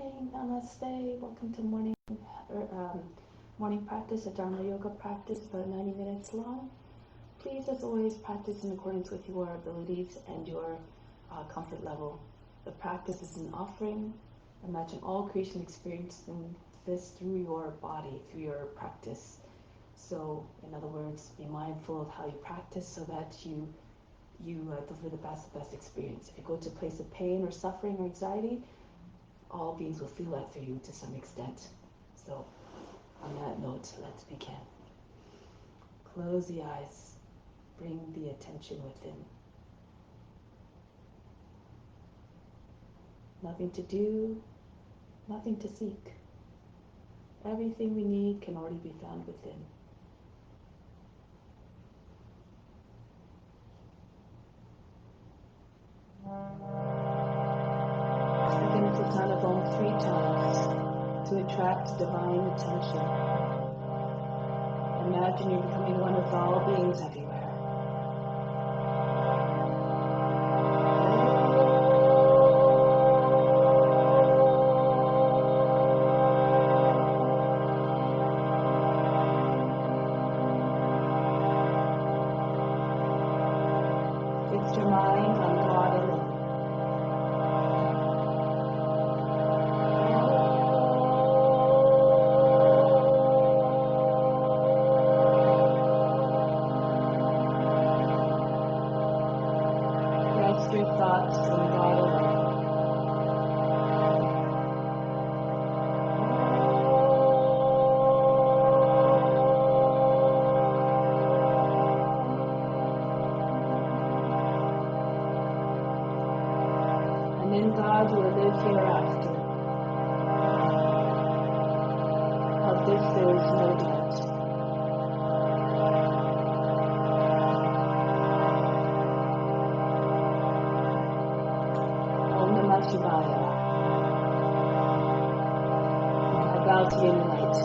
morning, namaste. Welcome to morning practice, a Dharma yoga practice, about 90 minutes long. Please, as always, practice in accordance with your abilities and your comfort level. The practice is an offering. Imagine all creation experiencing this through your body, through your practice. So, in other words, be mindful of how you practice so that you deliver the best experience. If you go to a place of pain or suffering or anxiety, all beings will feel that through you to some extent. So, on that note, let's begin. Close the eyes. Bring the attention within. Nothing to do, nothing to seek. Everything we need can already be found within. Begin with the sound of Om 3 times to attract divine attention. Imagine you're becoming one with all beings everywhere. Fix your mind on God alone. Rest your thoughts on God alone. And in God you will live hereafter. Of this there is no doubt. Om Namah Shivaya. I bow to your light.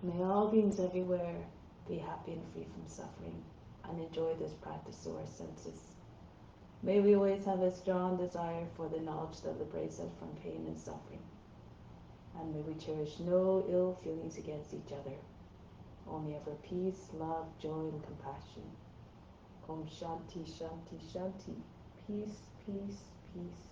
May all beings everywhere be happy and free from suffering and enjoy this practice through our senses. May we always have a strong desire for the knowledge that liberates us from pain and suffering. And may we cherish no ill feelings against each other. Only ever peace, love, joy, and compassion. Om Shanti, Shanti, Shanti. Peace, peace, peace.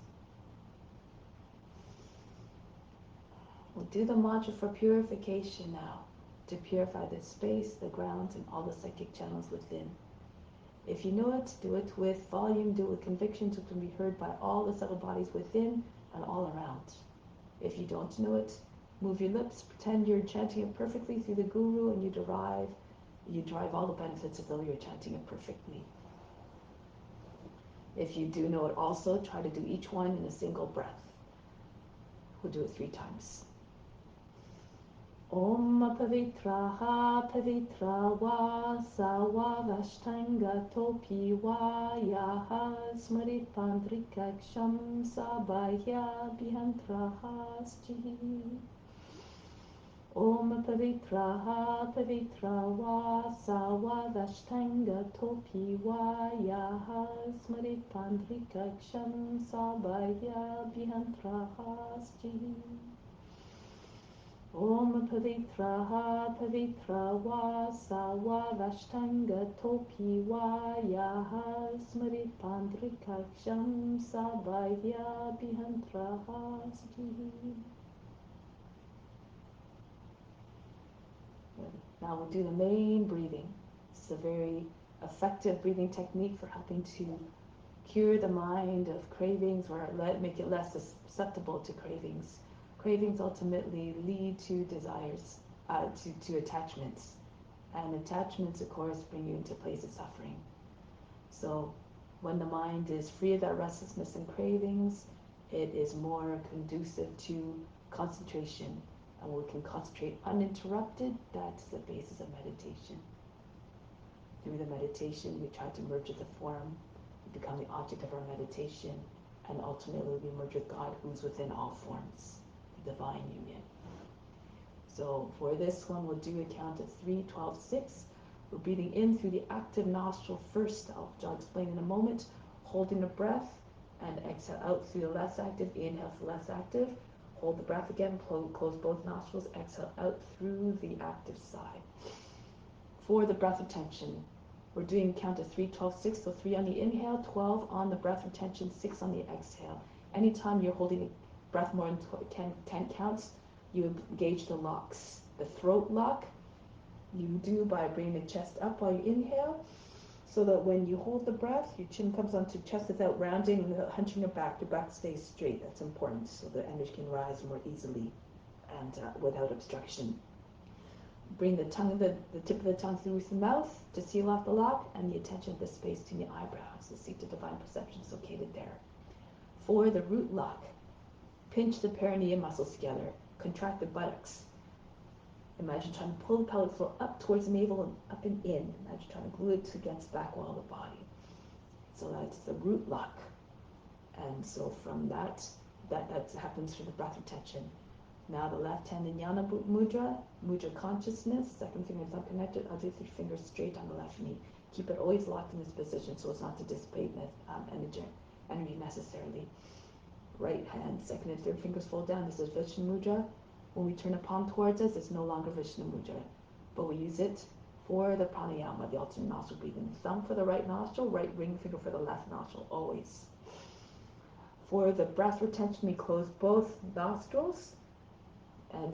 We'll do the mantra for purification now, to purify the space, the grounds, and all the psychic channels within. If you know it, do it with volume, do it with conviction, so it can be heard by all the subtle bodies within and all around. If you don't know it, move your lips, pretend you're chanting it perfectly through the guru, and you derive all the benefits as though you're chanting it perfectly. If you do know it also, try to do each one in a single breath. We'll do it 3 times. Om Pavitraha Pavitra Va Sawa Vashtanga Topi Va Yaha Smrit Pandrikaksham Sabaya Bihantraha Stihi. Om Pavitraha Pavitra Va Sawa Vashtanga Topi Va Yaha Smrit Pandrikaksham Sabaya Bihantraha Stihi. Om Pavitraha Pavitra Va Sawa Vashtanga Topi Va Yaha Smrit Pandrikaksham Sabaya Bihantraha Stihi. Now we'll do the main breathing. It's a very effective breathing technique for helping to cure the mind of cravings or make it less susceptible to cravings. Cravings ultimately lead to desires, to attachments. And attachments, of course, bring you into a place of suffering. So when the mind is free of that restlessness and cravings, it is more conducive to concentration. And we can concentrate uninterrupted. That's the basis of meditation. Through the meditation, we try to merge with the form, we become the object of our meditation, and ultimately we merge with God, who's within all forms. Divine union. So for this one, we'll do a count of 3, 12, 6. We're breathing in through the active nostril first. I'll explain in a moment. Holding the breath and exhale out through the less active. Inhale for less active. Hold the breath again. Close both nostrils. Exhale out through the active side. For the breath retention, we're doing a count of 3, 12, 6. So 3 on the inhale, 12 on the breath retention, 6 on the exhale. Anytime you're holding a breath more than 10 counts, you engage the locks. The throat lock you do by bringing the chest up while you inhale, so that when you hold the breath, your chin comes onto your chest without rounding and without hunching your back stays straight. That's important, so the energy can rise more easily and without obstruction. Bring the tip of the tongue through the mouth to seal off the lock, and the attention of the space between the eyebrows. The seat of divine perception is located there. For the root lock, pinch the perineum muscles together. Contract the buttocks. Imagine trying to pull the pelvic floor up towards the navel and up and in. Imagine trying to glue it against the back wall of the body. So that's the root lock. And so from that happens for the breath retention. Now the left hand in Jnana Mudra, Mudra consciousness. Second finger is unconnected. Other 3 fingers straight on the left knee. Keep it always locked in this position so as not to dissipate energy necessarily. Right hand, second and third fingers fold down. This is Vishnu Mudra. When we turn the palm towards us, it's no longer Vishnu Mudra, but we use it for the Pranayama, the alternate nostril breathing. Thumb for the right nostril, right ring finger for the left nostril, always. For the breath retention, we close both nostrils, and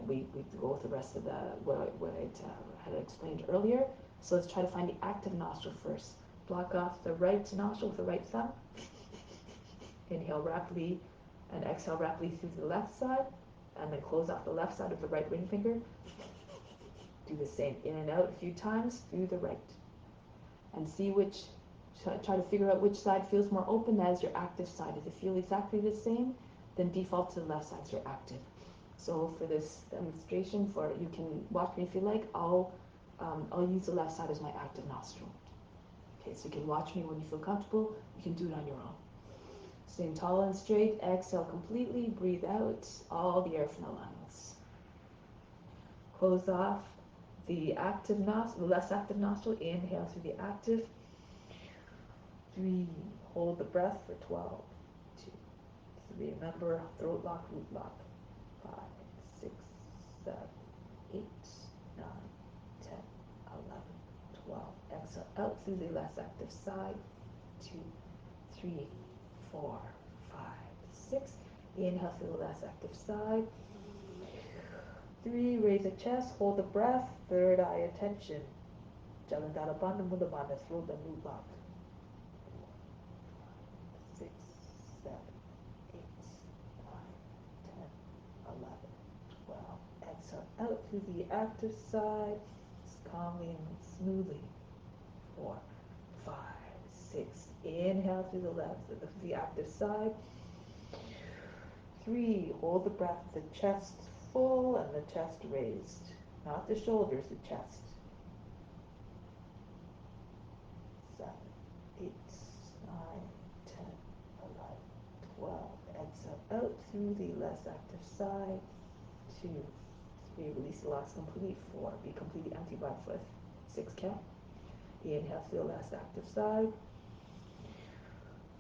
we go with the rest of what I had explained earlier. So let's try to find the active nostril first. Block off the right nostril with the right thumb. Inhale rapidly and exhale rapidly through the left side, and then close off the left side of the right ring finger. Do the same, in and out a few times through the right. And see try to figure out which side feels more open as your active side. If it feels exactly the same, then default to the left side as your active. So for this demonstration, you can watch me if you like, I'll use the left side as my active nostril. Okay, so you can watch me when you feel comfortable. You can do it on your own. Staying tall and straight, exhale completely, breathe out all the air from the lungs. Close off the active nostril, the less active nostril. Inhale through the active. 3, hold the breath for 12. 2, 3, remember throat lock, root lock. 5, 6, 7, 8, 9, 10, 11, 12. Exhale out through the less active side. 2, 3, 4, 5, 6. Inhale through the less active side. 3, raise the chest, hold the breath. Third eye attention. Jalandhara Bandha Mula Bandha, throat and root lock. 4, 5, 6, 7, 8, 9, 10, 11, 12. Exhale out through the active side, calmly and smoothly. 4, 5, 6. Inhale through the left, the active side. 3, hold the breath, the chest full and the chest raised. Not the shoulders, the chest. 7, 8, 9, 10, 11, 12. Exhale out through the less active side. 2, 3, release the last completely. 4, be completely empty by foot. 6 count. Inhale through the last active side.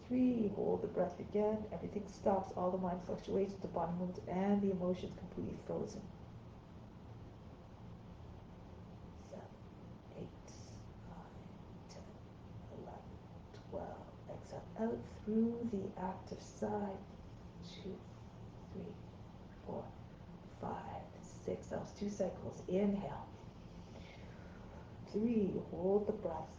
3, hold the breath again. Everything stops, all the mind fluctuations, the body moves, and the emotions completely frozen. 7, 8, 9, 10, 11, 12. Exhale out through the active side. 2, 3, 4, 5, 6. That was 2 cycles. Inhale. 3, hold the breath.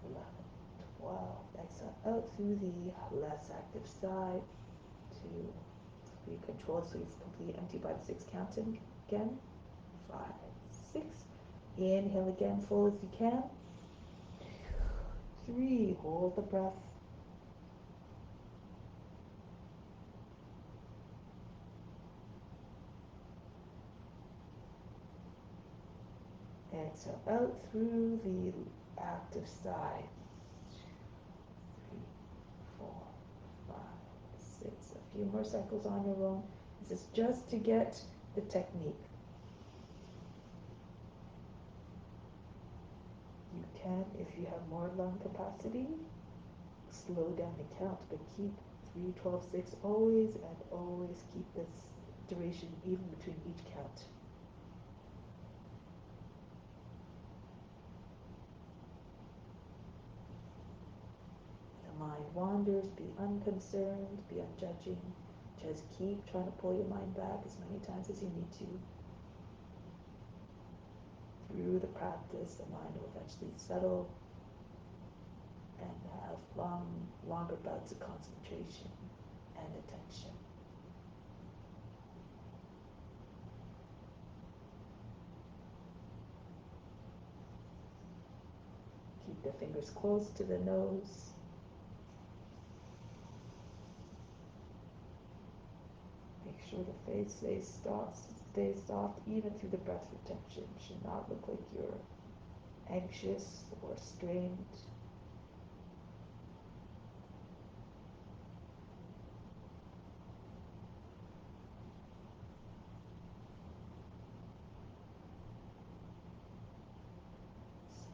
11, 12. Exhale out through the less active side. 2, 3, control so it's completely empty by the 6 counting again. 5, 6. Inhale again, full as you can. 3, hold the breath. 4. Exhale out through the active side. 3, 4, 5, 6. A few more cycles on your own. This is just to get the technique. You can, if you have more lung capacity, slow down the count, but keep 3, 12, 6 always, and always keep this duration even between each count. The mind wanders, be unconcerned, be unjudging. Just keep trying to pull your mind back as many times as you need to. Through the practice, the mind will eventually settle and have longer bouts of concentration and attention. Keep the fingers close to the nose. Make sure the face stays soft even through the breath retention. It should not look like you're anxious or strained.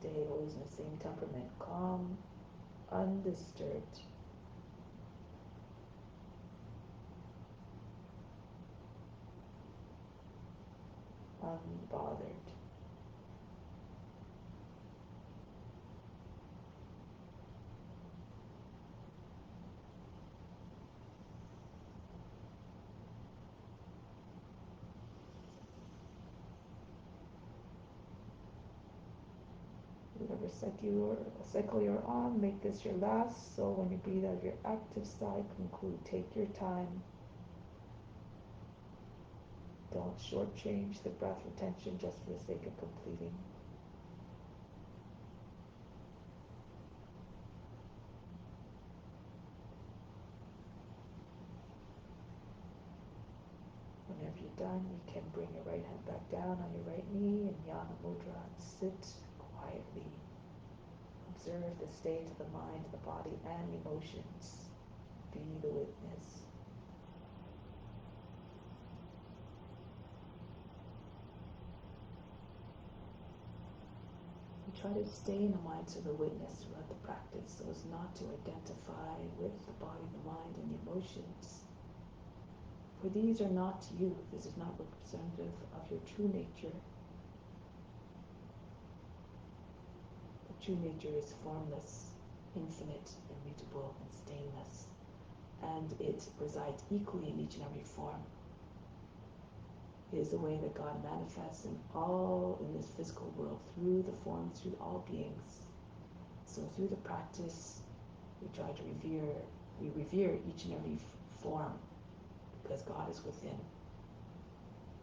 Stay always in the same temperament, calm, undisturbed. Unbothered. Whatever cycle you're on, make this your last. So when you breathe out your active side, conclude. Take your time. Don't shortchange the breath retention just for the sake of completing. Whenever you're done, you can bring your right hand back down on your right knee in Jnana Mudra and sit quietly. Observe the state of the mind, the body, and emotions. Be the witness. We try to stay in the mind of the witness throughout the practice so as not to identify with the body, the mind, and the emotions. For these are not you. This is not representative of your true nature. The true nature is formless, infinite, immutable, and stainless, and it resides equally in each and every form. It is the way that God manifests in this physical world, through the forms, through all beings. So through the practice, we try to revere each and every form, because God is within.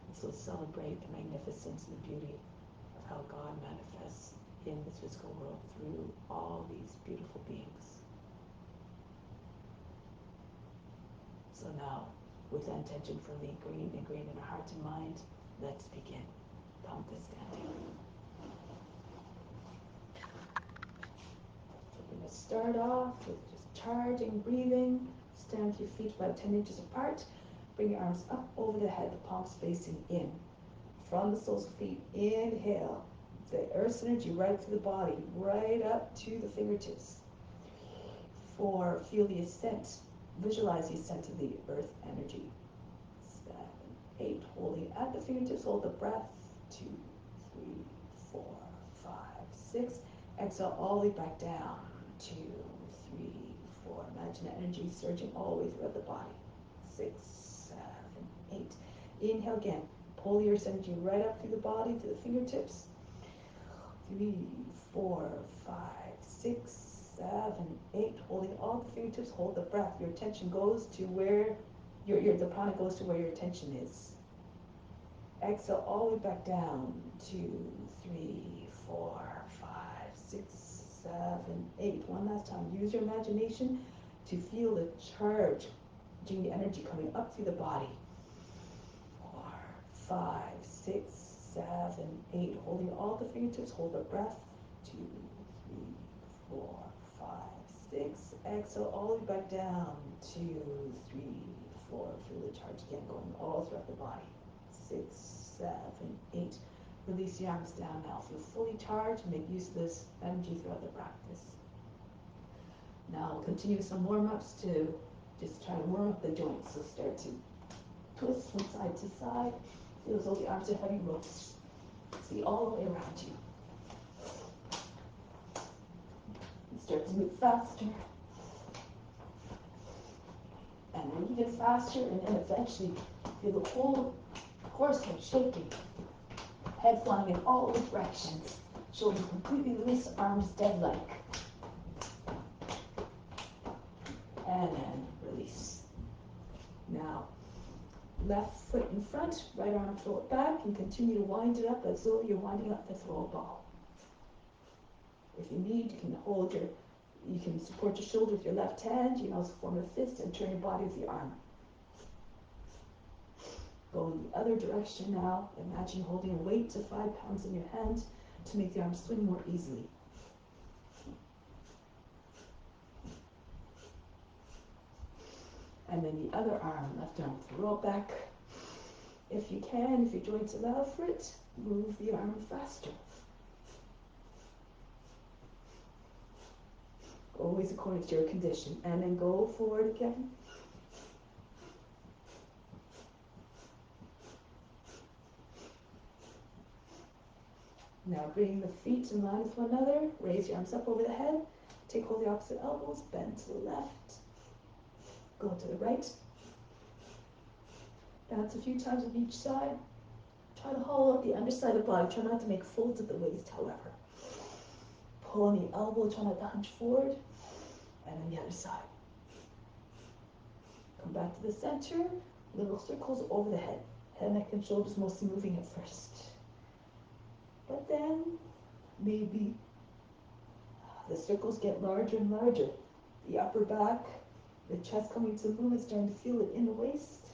And so celebrate the magnificence and the beauty of how God manifests in this physical world through all these beautiful beings. So now, with that intention firmly ingrained in our heart and mind, let's begin. Come to standing. So we're going to start off with just charging, breathing. Stand with your feet about 10 inches apart. Bring your arms up over the head, the palms facing in. From the soles of feet, inhale. The earth's energy right through the body, right up to the fingertips. 4, feel the ascent. Visualize the ascent of the earth energy. 7, 8, holding at the fingertips, hold the breath. 2, 3, 4, 5, 6. Exhale all the way back down. 2, 3, 4. Imagine the energy surging all the way throughout the body. 6, 7, 8. Inhale again. Pull the earth's energy right up through the body to the fingertips. 3, 4, 5, 6, 7, 8. Holding all the fingertips, hold the breath. Your attention goes to where the prana goes to where your attention is. Exhale all the way back down. 2, 3, 4, 5, 6, 7, 8. One last time. Use your imagination to feel the charge, the energy coming up through the body. 4, 5, 6, 7, 8. Holding all the fingertips, hold the breath. 2, 3, 4, 5, 6. Exhale all the way back down. 2, 3, 4. Feel the charge again going all throughout the body. 6, 7, 8. Release the arms down now. Feel fully charged. Make use of this energy throughout the practice. Now we'll continue some warm-ups to just try to warm up the joints. So start to twist from side to side. Feel as though the arms are heavy ropes. See all the way around you. And start to move faster. And then even faster, and then eventually feel the whole torso shaking. Head flying in all directions. Shoulders completely loose, arms dead-like. And then release. Now, left foot in front, right arm throw it back, and continue to wind it up as though you're winding up the throw ball. If you need, you can support your shoulder with your left hand. You can also form a fist and turn your body with your arm. Go in the other direction now. Imagine holding a weight to 5 pounds in your hand to make the arm swing more easily. And then the other arm, left arm, throw it back. If you can, if your joints allow for it, move the arm faster. Always according to your condition. And then go forward again. Now bring the feet in line with one another. Raise your arms up over the head. Take hold of the opposite elbows. Bend to the left. Go to the right. Bounce a few times on each side. Try to hollow out the underside of the body. Try not to make folds at the waist, however. Pull on the elbow. Try not to hunch forward. And then the other side. Come back to the center. Little circles over the head. Head, neck, and shoulders mostly moving at first. But then, maybe the circles get larger and larger. The upper back, the chest coming to the movement, starting to feel it in the waist.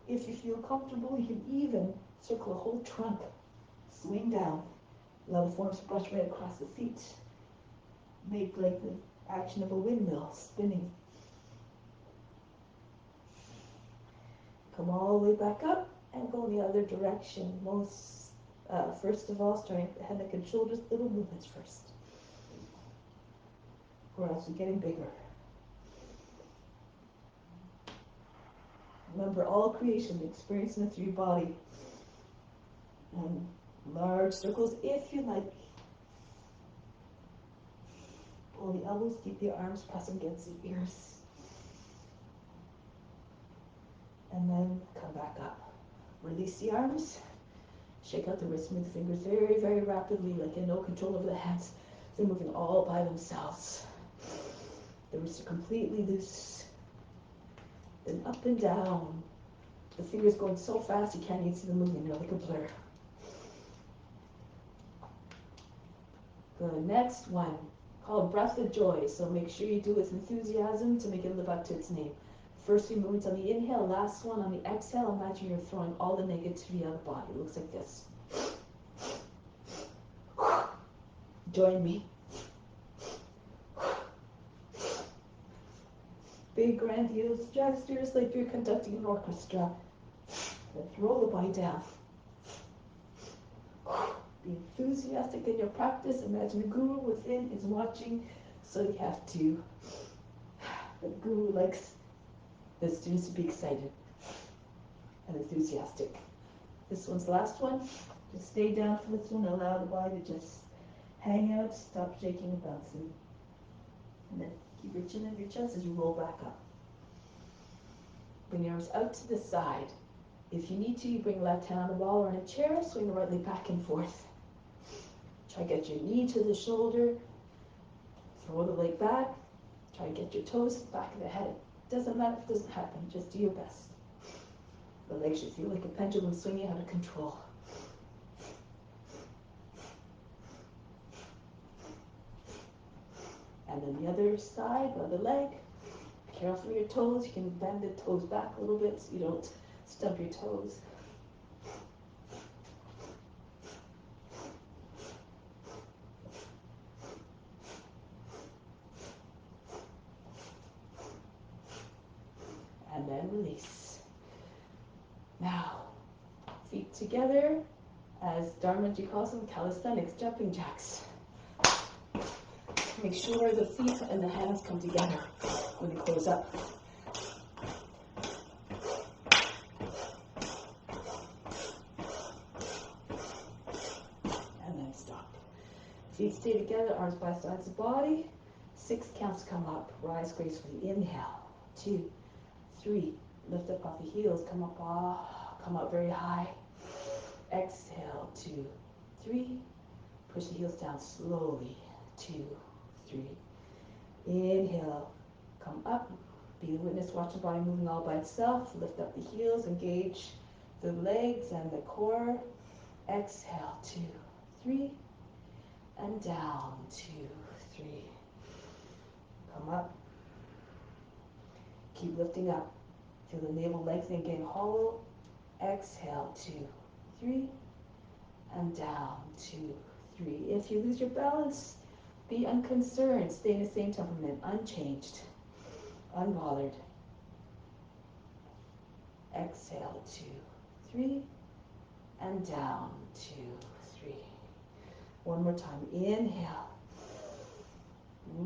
If you feel comfortable, you can even circle a whole trunk. Swing down. Level forms brush right across the feet. Make like the Action of a windmill spinning. Come all the way back up and go in the other direction. First of all, starting at the head, neck, and shoulders, little movements first. Or else we're getting bigger. Remember, all creation, experiencing it through your body. And large circles if you like. Pull the elbows, keep the arms pressing against the ears. And then come back up. Release the arms. Shake out the wrists, move the fingers very, very rapidly, like you have no control over the hands. They're moving all by themselves. The wrists are completely loose. Then up and down. The fingers going so fast you can't even see them moving. They're like a blur. The next one, called Breath of Joy. So make sure you do it with enthusiasm to make it live up to its name. First few movements on the inhale, last one on the exhale. Imagine you're throwing all the negativity out of the body. It looks like this. Join me. Big grandiose gestures like you're conducting an orchestra. Then throw the body down. Be enthusiastic in your practice. Imagine the guru within is watching, so you have to. The guru likes the students to be excited and enthusiastic. This one's the last one. Just stay down for this one. Allow the body to just hang out, stop shaking and bouncing. And then keep your chin in your chest as you roll back up. Bring your arms out to the side. If you need to, you bring left hand on the wall or in a chair, swing the right leg back and forth. Try to get your knee to the shoulder. Throw the leg back. Try to get your toes back of the head. Doesn't matter if it doesn't happen, just do your best. The legs should feel like a pendulum swinging out of control. And then the other side, the other leg. Be careful with your toes. You can bend the toes back a little bit so you don't stub your toes. And then release. Now, feet together as Dharma calls them, calisthenics, jumping jacks. Make sure the feet and the hands come together when you close up. And then stop. Feet stay together, arms by sides of the body. 6 counts come up. Rise gracefully. Inhale. 2, 3. Lift up off the heels. Come up very high. Exhale. 2, 3. Push the heels down slowly. 2, 3. Inhale. Come up. Be the witness. Watch the body moving all by itself. Lift up the heels. Engage the legs and the core. Exhale. 2, 3. And down. 2, 3. Come up. Keep lifting up. Feel the navel lengthening, getting hollow. Exhale. 2, 3. And down. 2, 3. If you lose your balance, be unconcerned. Stay in the same temperament, unchanged, unbothered. Exhale. 2, 3. And down. 2, 3. One more time. Inhale.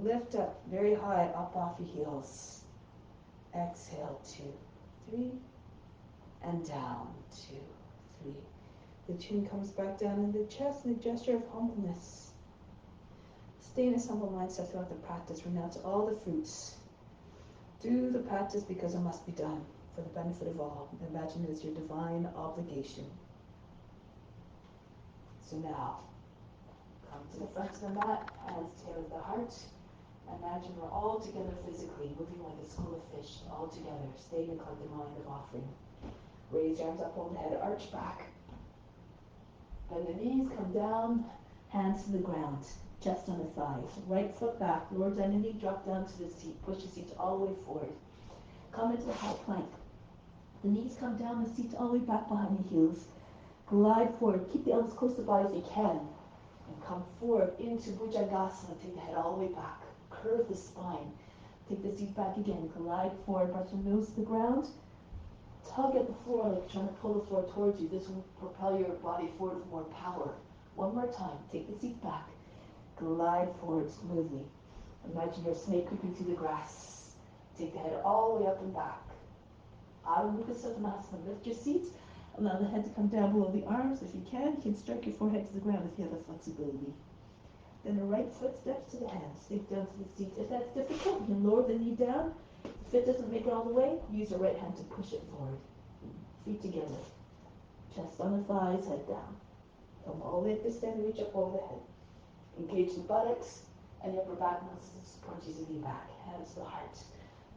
Lift up very high, up off your heels. Exhale. 2, 3. And down. 2, 3. The chin comes back down in the chest in a gesture of humbleness. Stay in this humble mindset throughout the practice. Renounce all the fruits. Do the practice because it must be done for the benefit of all. Imagine it as your divine obligation. So now, come to the front of the mat, hands together to the heart. Imagine we're all together physically, moving like a school of fish, all together, staying in collective mind of offering. Raise your arms up, hold the head, arch back. Bend the knees, come down, hands to the ground, chest on the thighs. Right foot back, lower down the knee, drop down to the seat. Push the seat all the way forward. Come into the high plank. The knees come down, the seat all the way back behind the heels. Glide forward, keep the elbows close to the body if you can. And come forward into Bhujangasana, take the head all the way back. curve the spine. Take the seat back again, glide forward, brush your nose to the ground, tug at the floor like trying to pull the floor towards you. This will propel your body forward with more power. One more time, take the seat back, glide forward smoothly. Imagine you're a snake creeping through the grass. Take the head all the way up and back. Adho Mukha Savasana, lift your seat, allow the head to come down below the arms. If you can strike your forehead to the ground if you have the flexibility. Then the right foot steps to the hand, sink down to the seat. If that's difficult, you can lower the knee down. If it doesn't make it all the way, use your right hand to push it forward. Feet together. Chest on the thighs, head down. Come all the way up to stand and reach up over the head. Engage the buttocks and your upper back muscles to support you to the back. Hands to the heart.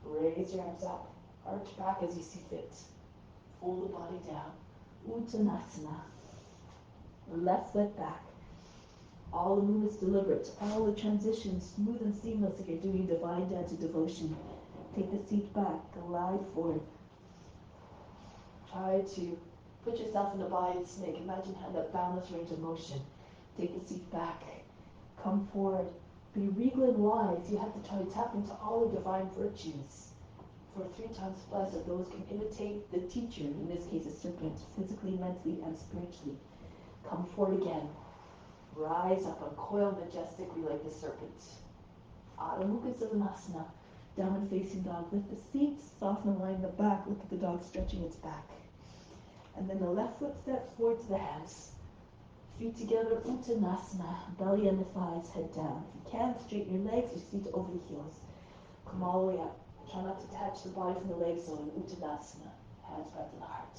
Raise your arms up. Arch back as you see fit. Fold the body down. Uttanasana. Left foot back. All the movements deliberate, all the transitions smooth and seamless if you're doing divine dance to devotion. Take the seat back, glide forward. Try to put yourself in the body of the snake. Imagine how that boundless range of motion. Take the seat back, come forward. Be regal and wise. You have to try to tap into all the divine virtues. For 3 times plus of those can imitate the teacher, in this case a serpent, physically, mentally, and spiritually. Come forward again. Rise up, uncoil majestically like the serpent. Adho Mukha Savasana, downward facing dog. Lift the seat, soften and line the back. Look at the dog stretching its back. And then the left foot steps forward to the hands. Feet together, Uttanasana, belly and the thighs, head down. If you can, straighten your legs, your feet over the heels. Come all the way up. Try not to detach the body from the legs, so in Uttanasana, hands back to the heart.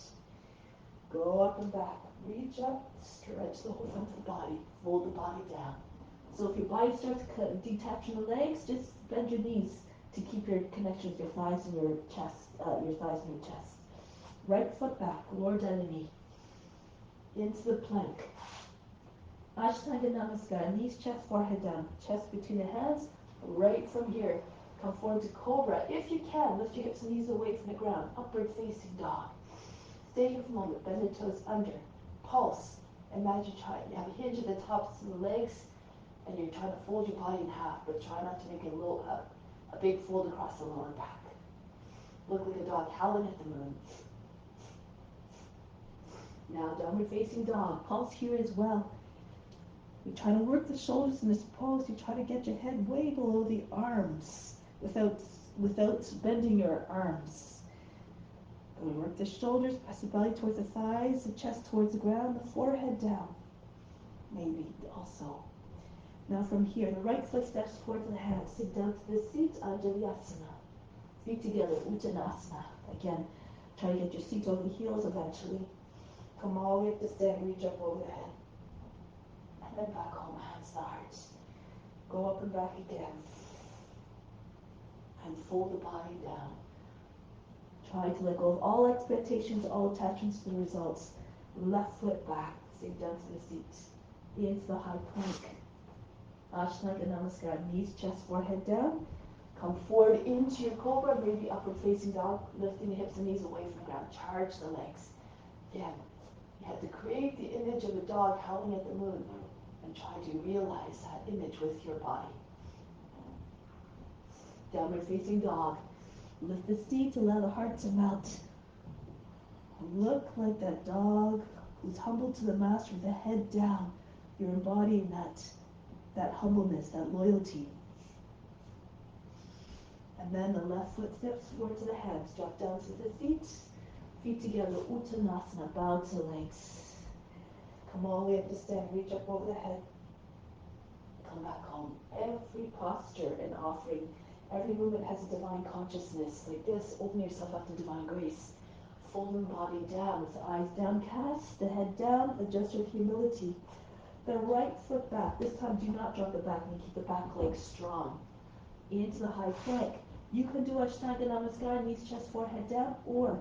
Go up and back. Reach up, stretch the whole front of the body, fold the body down. So if your body starts detach from the legs, just bend your knees to keep your connection with your thighs and your chest, your thighs and your chest. Right foot back, lower down the knee. Into the plank. Ashtanga Namaskar, knees, chest, forehead down, chest between the hands. Right from here, come forward to Cobra. If you can, lift your hips and knees away from the ground, upward facing dog. Stay here for a moment, bend the toes under. Pulse. Imagine you have a hinge at the tops of the legs, and you're trying to fold your body in half, but try not to make a big fold across the lower back. Look like a dog howling at the moon. Now, downward facing dog. Pulse here as well. You try to work the shoulders in this pose. You try to get your head way below the arms without bending your arms. Go to work the shoulders, press the belly towards the thighs, the chest towards the ground, the forehead down. Maybe also. Now from here, the right foot steps forward to the hands. Sit down to the seat, Anjalyasana. Feet together, Uttanasana. Again, try to get your seat over the heels eventually. Come all the way up to stand, reach up over the head. And then back home, hands to the heart. Go up and back again. And fold the body down. Try to let go of all expectations, all attachments to the results. Left foot back, sink down to the seat. Into the high plank. Ashtanga Namaskar, knees, chest, forehead down. Come forward into your cobra, maybe upward facing dog, lifting the hips and knees away from the ground. Charge the legs. Again, you have to create the image of a dog howling at the moon and try to realize that image with your body. Downward facing dog. Lift the seat, allow the heart to melt. Look like that dog who's humble to the master with the head down. You're embodying that humbleness, that loyalty. And then the left foot steps forward to the hands, drop down to the feet together, Uttanasana, bow to the legs. Come all the way up to stand, reach up over the head. Come back home. Every posture and offering, every movement has a divine consciousness. Like this, open yourself up to divine grace. Folding the body down with the eyes downcast, the head down, adjust with humility. The right foot back. This time do not drop the back knee, keep the back leg strong. Into the high plank. You can do Ashtanga Namaskar, knees, chest, forehead down, or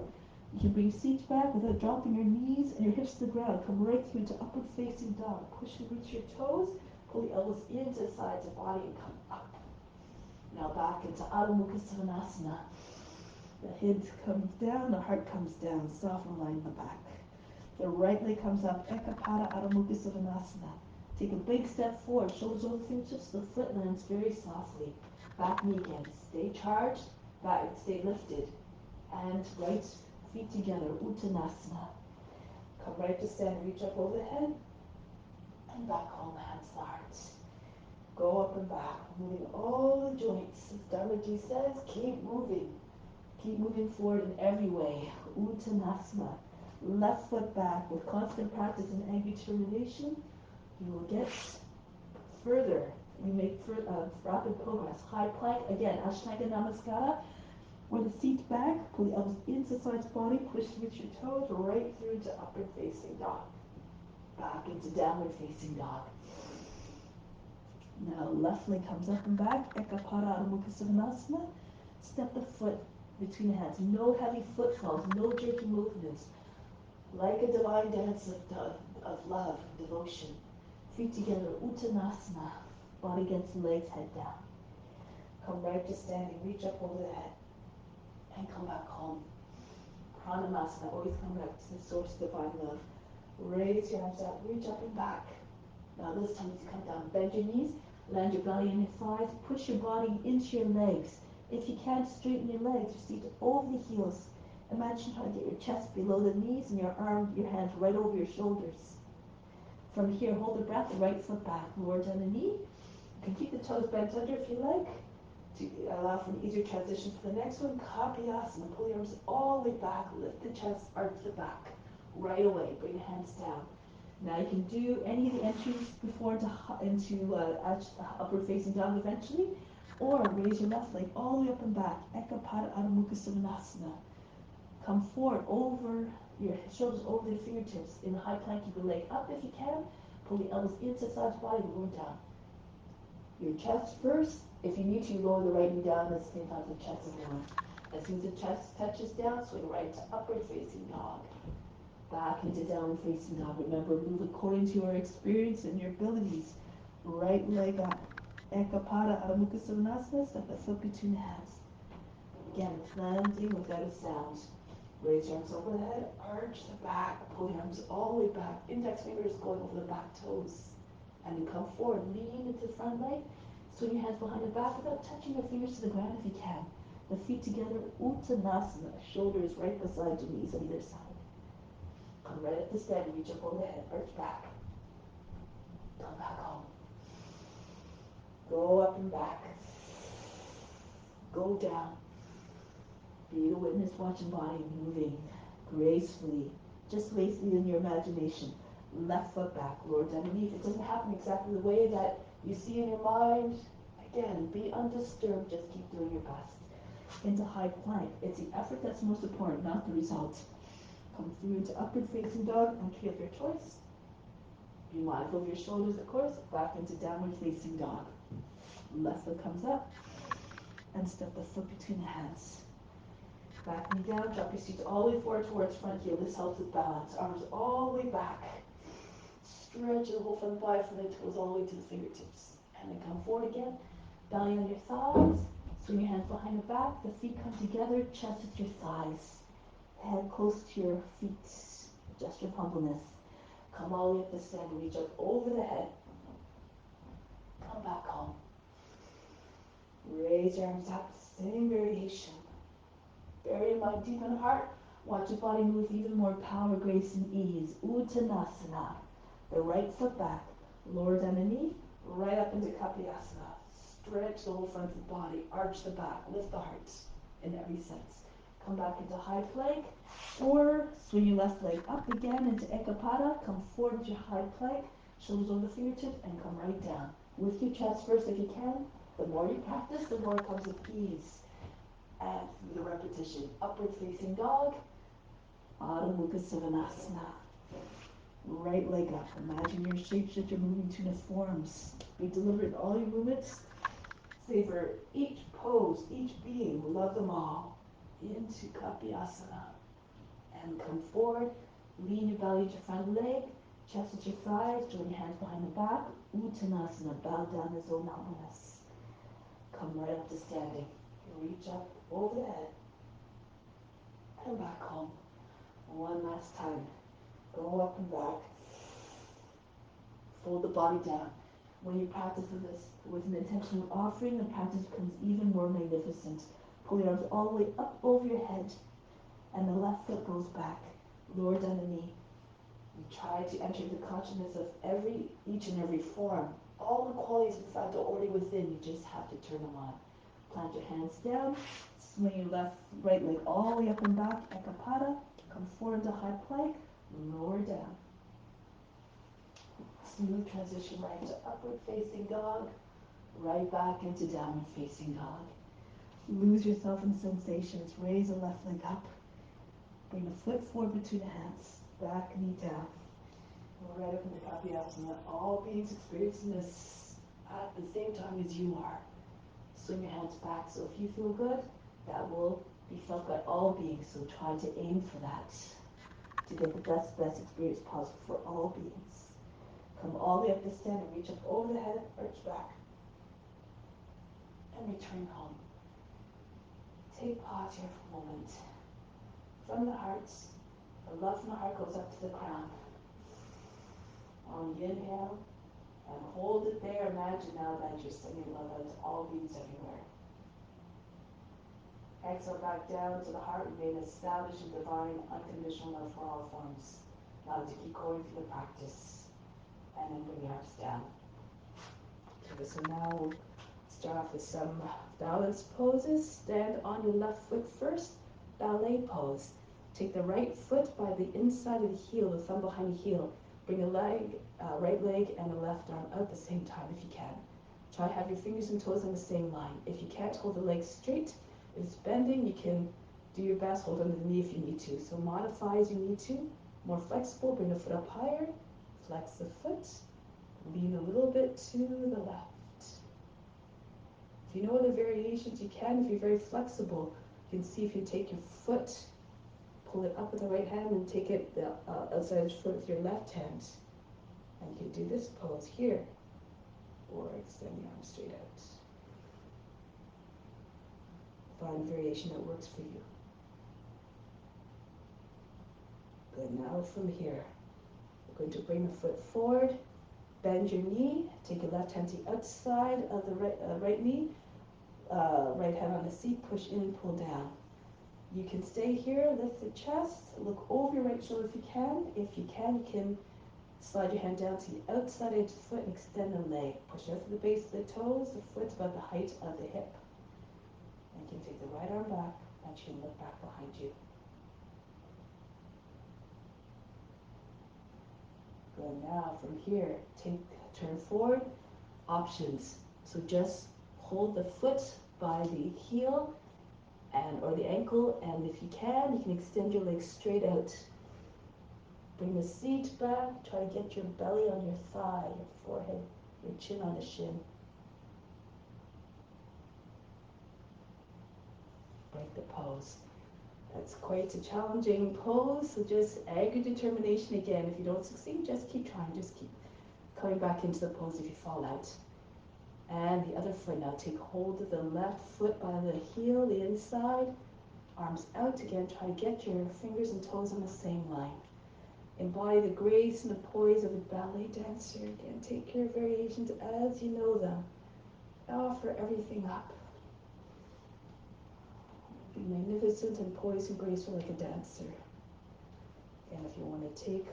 you can bring seat back without dropping your knees and your hips to the ground. Come right through to upward facing dog. Push and reach your toes, pull the elbows into the sides of the body and come up. Now back into Adho Mukha Savasana. The head comes down, the heart comes down, soften line in the back. The right leg comes up, Ekapada Adho Mukha Savasana. Take a big step forward, shoulders over the fingertips, the foot lands very softly. Back knee again. Stay charged. Back, stay lifted. And right feet together. Uttanasana. Come right to stand. Reach up over the head. And back home. Hands to the heart. Go up and back. Moving all the joints. As Dharmaji says, keep moving. Keep moving forward in every way. Uttanasana. Left foot back. With constant practice and determination, you will get further. You make rapid progress. High plank. Again, Ashtanga Namaskara. Where the feet back. Pull the elbows into sides body. Push with your toes right through to upward facing dog. Back into downward facing dog. Now left leg comes up and back. Ekapada Adho Mukha Svanasana. Step the foot between the hands. No heavy foot falls. No jerky movements. Like a divine dance of love, devotion. Feet together. Uttanasana. Body against the legs, head down. Come right to standing. Reach up over the head. And come back home. Pranayama. Always come back to the source of divine love. Raise your arms up. Reach up and back. Now this time as you come down, bend your knees, land your belly on your thighs, push your body into your legs. If you can't straighten your legs, your feet over the heels. Imagine how to get your chest below the knees and your hands right over your shoulders. From here, hold the breath, right foot back, lower down the knee. You can keep the toes bent under if you like, to allow for an easier transition to the next one. Kapiyasana, pull your arms all the way back, lift the chest, arch the back. Right away, bring the hands down. Now you can do any of the entries before into upward facing dog eventually, or raise your left leg all the way up and back. Ekapada Adho Mukha Svanasana. Come forward over your shoulders over the fingertips. In the high plank, keep your leg up if you can. Pull the elbows into sides body, lower down. Your chest first. If you need to, lower the right knee down at the same time the chest is down. As soon as the chest touches down, swing right to upward facing dog. Back into downward facing dog. Remember, move according to your experience and your abilities. Right leg up. Ekapada Adho Mukha Svanasana. Step the foot between the hands. Again, landing without a sound. Raise your arms over the head. Arch the back. Pull your arms all the way back. Index fingers going over the back toes. And then come forward. Lean into the front leg. Swing your hands behind the back without touching your fingers to the ground if you can. The feet together. Uttanasana. Shoulders right beside your knees on either side. Come right up to stand, reach up over the head, arch back. Come back home. Go up and back. Go down. Be the witness, watching body moving gracefully, just gracefully in your imagination. Left foot back, lower down the knee. If it doesn't happen exactly the way that you see in your mind, again, be undisturbed, just keep doing your best. Into high plank. It's the effort that's most important, not the result. Come through into upward facing dog, entry of your choice. Be mindful of your shoulders, of course. Back into downward facing dog. Left foot comes up, and step the foot between the hands. Back knee down, drop your feet all the way forward towards front heel. This helps with balance. Arms all the way back. Stretch the whole front body from the toes all the way to the fingertips. And then come forward again. Belly on your thighs. Swing your hands behind the back. The feet come together, chest with your thighs. Head close to your feet. Gesture of humbleness. Come all the way up to stand. Reach up over the head. Come back home. Raise your arms up. Same variation. Bury your mind deep in the heart. Watch your body move even more power, grace, and ease. Uttanasana. The right foot back. Lower down the knee. Right up into Kapiyasana. Stretch the whole front of the body. Arch the back. Lift the heart in every sense. Come back into high plank, or swing your left leg up again into Ekapada. Come forward with your high plank, shoulders over the fingertips, and come right down. With your chest first if you can. The more you practice, the more it comes with ease. And through the repetition, upward facing dog, Adho Mukha Svanasana. Right leg up. Imagine your shapeshift, your moving tuna forms. Be deliberate in all your movements. Savor each pose, each being. Love them all. Into Kapiyasana. And come forward. Lean your belly to your front leg. Chest at your thighs. Join your hands behind the back. Uttanasana. Bow down as though humbleness. Come right up to standing. Reach up over the head. And back home. One last time. Go up and back. Fold the body down. When you practice with this, with an intention of offering, the practice becomes even more magnificent. Pull your arms all the way up over your head, and the left foot goes back, lower down the knee. You try to enter the consciousness of each and every form. All the qualities, in fact, are already within. You just have to turn them on. Plant your hands down, swing your right leg all the way up and back, ekapada. Come forward into high plank, lower down. Smooth transition right into upward facing dog, right back into downward facing dog. Lose yourself in sensations. Raise the left leg up. Bring the foot forward between the hands. Back knee down. Go right up into Kapiyasana. All beings experiencing this at the same time as you are. Swing your hands back. So if you feel good, that will be felt by all beings. So try to aim for that, to get the best experience possible for all beings. Come all the way up to stand and reach up over the head, arch back, and return home. Take pause here for a moment. From the heart, the love from the heart goes up to the crown. On the inhale, and hold it there. Imagine now that you're sending love out to all beings everywhere. Exhale back down to the heart. Remain established in divine, unconditional love for all forms. Now to keep going through the practice. And then bring your arms down. Okay, so now we'll start off with some balance poses. Stand on your left foot first. Ballet pose. Take the right foot by the inside of the heel, the thumb behind the heel. Bring the right leg and the left arm out at the same time if you can. Try to have your fingers and toes on the same line. If you can't, hold the leg straight. If it's bending, you can do your best, hold under the knee if you need to. So modify as you need to. More flexible, bring the foot up higher. Flex the foot, lean a little bit to the left. If you know other variations, you can. If you're very flexible, you can see if you take your foot, pull it up with the right hand, and take it the outside of the foot with your left hand. And you can do this pose here, or extend the arm straight out. Find a variation that works for you. Good, now from here. We're going to bring the foot forward, bend your knee, take your left hand to the outside of the right knee, right hand on the seat, push in, pull down. You can stay here, lift the chest, look over your right shoulder if you can. If you can slide your hand down to the outside edge of the foot and extend the leg. Push out to the base of the toes, the foot's about the height of the hip. And you can take the right arm back, and you can look back behind you. Good, now from here, turn forward, options. So just hold the foot by the heel or the ankle, and if you can extend your legs straight out. Bring the seat back, try to get your belly on your thigh, your forehead, your chin on the shin. Break the pose. That's quite a challenging pose, so just add your determination again. If you don't succeed, just keep trying, just keep coming back into the pose if you fall out. And the other foot now, take hold of the left foot by the heel, the inside, arms out again, try to get your fingers and toes on the same line. Embody the grace and the poise of a ballet dancer. Again, take your variations as you know them. Offer everything up. Be magnificent and poised and graceful like a dancer. And if you want to take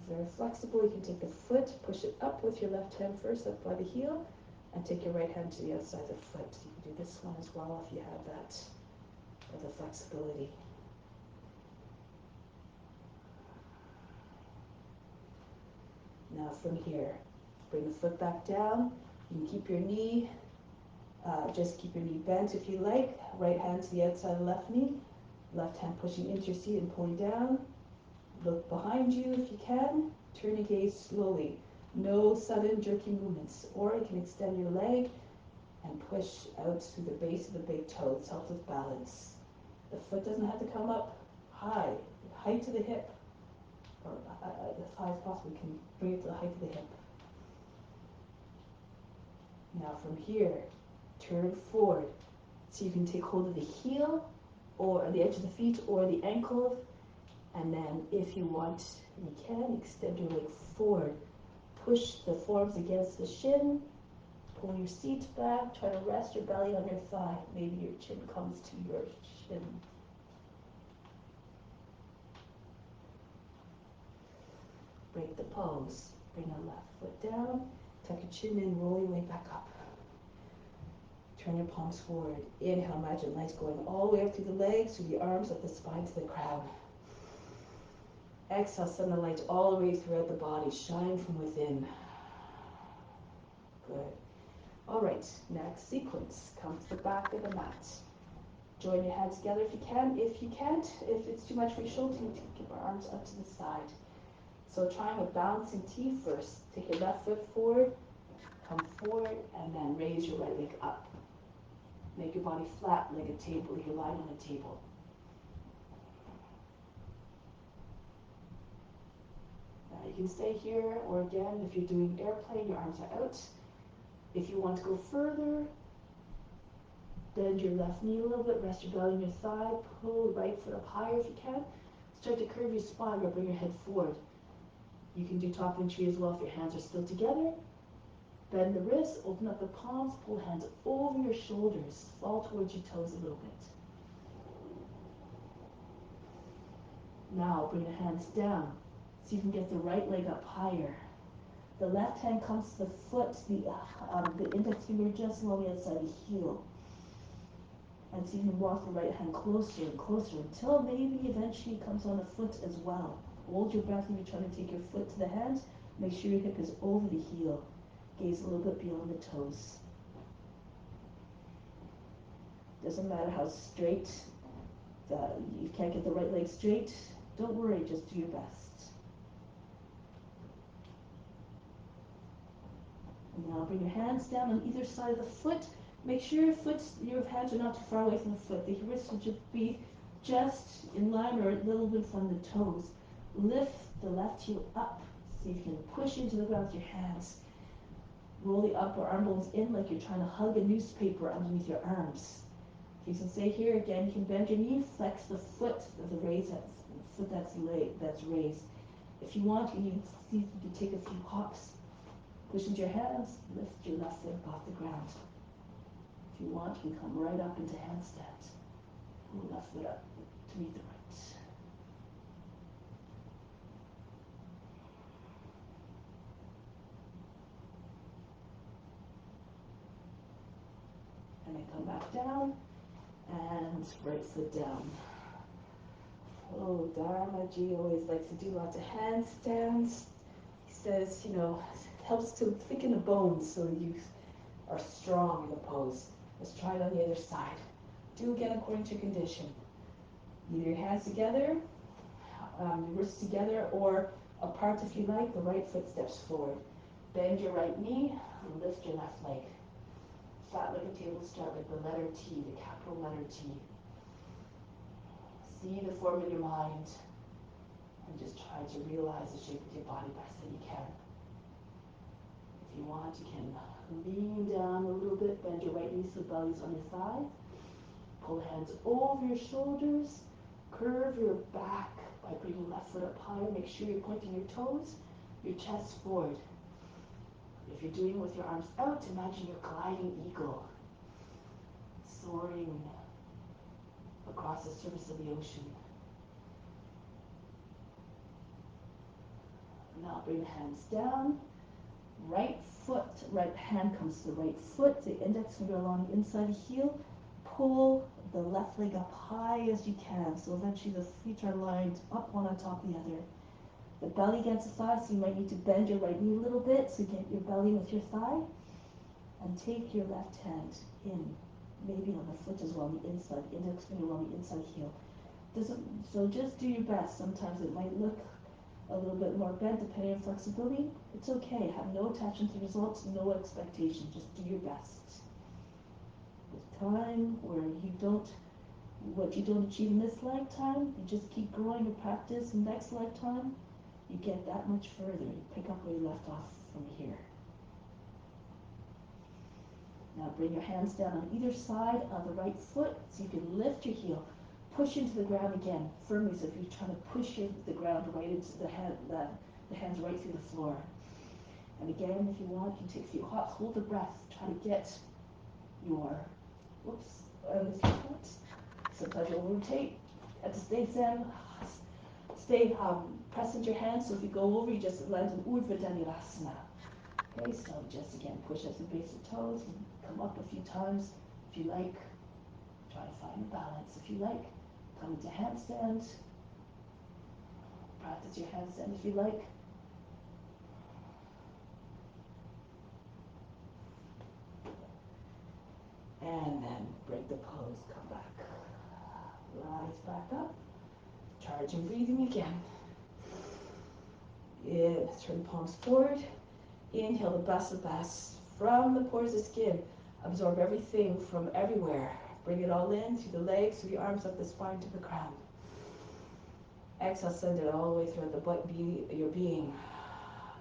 very flexible, you can take the foot, push it up with your left hand first, up by the heel, and take your right hand to the outside of the foot. You can do this one as well if you have that, or the flexibility. Now from here, bring the foot back down. You can keep your knee, just keep your knee bent if you like. Right hand to the outside of the left knee. Left hand pushing into your seat and pulling down. Look behind you if you can. Turn your gaze slowly. No sudden jerky movements. Or you can extend your leg and push out to the base of the big toe. This helps with balance. The foot doesn't have to come up high. Height to the hip, or as high as possible. You can bring it to the height of the hip. Now from here, turn forward. So you can take hold of the heel, or the edge of the feet, or the ankle. And then if you want, you can extend your leg forward. push the forearms against the shin. Pull your seat back. Try to rest your belly on your thigh. Maybe your chin comes to your shin. Break the pose. Bring the left foot down. Tuck your chin in. Roll your way back up. Turn your palms forward. Inhale, imagine legs going all the way up through the legs, through the arms, up the spine to the crown. Exhale, send the light all the way throughout the body. Shine from within. Good. All right, next sequence. Come to the back of the mat. Join your hands together if you can. If you can't, if it's too much for your shoulders, you can keep our arms up to the side. So trying a balancing T first. Take your left foot forward, come forward, and then raise your right leg up. Make your body flat like a table, like you're lying on a table. Now you can stay here, or again, if you're doing airplane, your arms are out. If you want to go further, bend your left knee a little bit, rest your belly on your thigh, pull right foot up higher if you can. Start to curve your spine or bring your head forward. You can do top and tree as well if your hands are still together. Bend the wrists, open up the palms, pull hands over your shoulders, fall towards your toes a little bit. Now bring the hands down so you can get the right leg up higher. The left hand comes to the foot, the index finger just along the outside of the heel. And so you can walk the right hand closer and closer until maybe eventually it comes on the foot as well. Hold your breath if you're trying to take your foot to the hand. Make sure your hip is over the heel. Gaze a little bit beyond the toes. Doesn't matter how straight, you can't get the right leg straight. Don't worry, just do your best. And now bring your hands down on either side of the foot. Make sure your hands are not too far away from the foot. The wrists will just be just in line or a little bit from the toes. Lift the left heel up. See if you can push into the ground with your hands. Roll the upper arm bones in like you're trying to hug a newspaper underneath your arms. If you can stay here, again, you can bend your knee, flex the foot, foot that's raised. If you want, you can see if you can take a few hops. Push into your hands, lift your left foot off the ground. If you want, you can come right up into handstand. Pull the left foot up to meet the right. And then come back down, and right foot down. Oh, Dharma Ji always likes to do lots of handstands. He says, it helps to thicken the bones so you are strong in the pose. Let's try it on the other side. Do again according to your condition. Either your hands together, your wrists together, or apart if you like. The right foot steps forward. Bend your right knee, lift your left leg. Flat like a table, start like the letter T, the capital letter T. See the form in your mind, and just try to realize the shape of your body best that you can. If you want, you can lean down a little bit, bend your right knee so the belly's on your thigh. Pull hands over your shoulders, curve your back by bringing your left foot up higher. Make sure you're pointing your toes, your chest forward. If you're doing it with your arms out, imagine you're gliding eagle, soaring across the surface of the ocean. Now bring the hands down. Right hand comes to the right foot, the index finger along the inside of the heel. Pull the left leg up high as you can, so eventually the feet are lined up one on top of the other. The belly against the thigh, so you might need to bend your right knee a little bit so you get your belly with your thigh. And take your left hand in, maybe on the foot as well, on the inside, index finger on the inside heel. So just do your best. Sometimes it might look a little bit more bent depending on flexibility. It's okay. Have no attachment to results, no expectation. Just do your best. With time where what you don't achieve in this lifetime, you just keep growing your practice. Next lifetime, you get that much further. You pick up where you left off from here. Now bring your hands down on either side of the right foot so you can lift your heel. Push into the ground again, firmly, so if you're trying to push the ground right into the hands right through the floor. And again, if you want, you can take a few hops, hold the breath, try to get your, lift your foot. Sometimes you'll rotate at the stay press into your hands, so if you go over, you just land in Urdhva Dhanurasana. Okay, so just again, push at the base of the toes, and come up a few times. If you like, try to find a balance. If you like, come into handstand. Practice your handstand if you like. And then break the pose, come back. Rise back up. Charge and breathing again. Turn the palms forward. Inhale the Basabas from the pores of the skin. Absorb everything from everywhere. Bring it all in through the legs, through the arms, up the spine to the ground. Exhale, send it all the way through your being.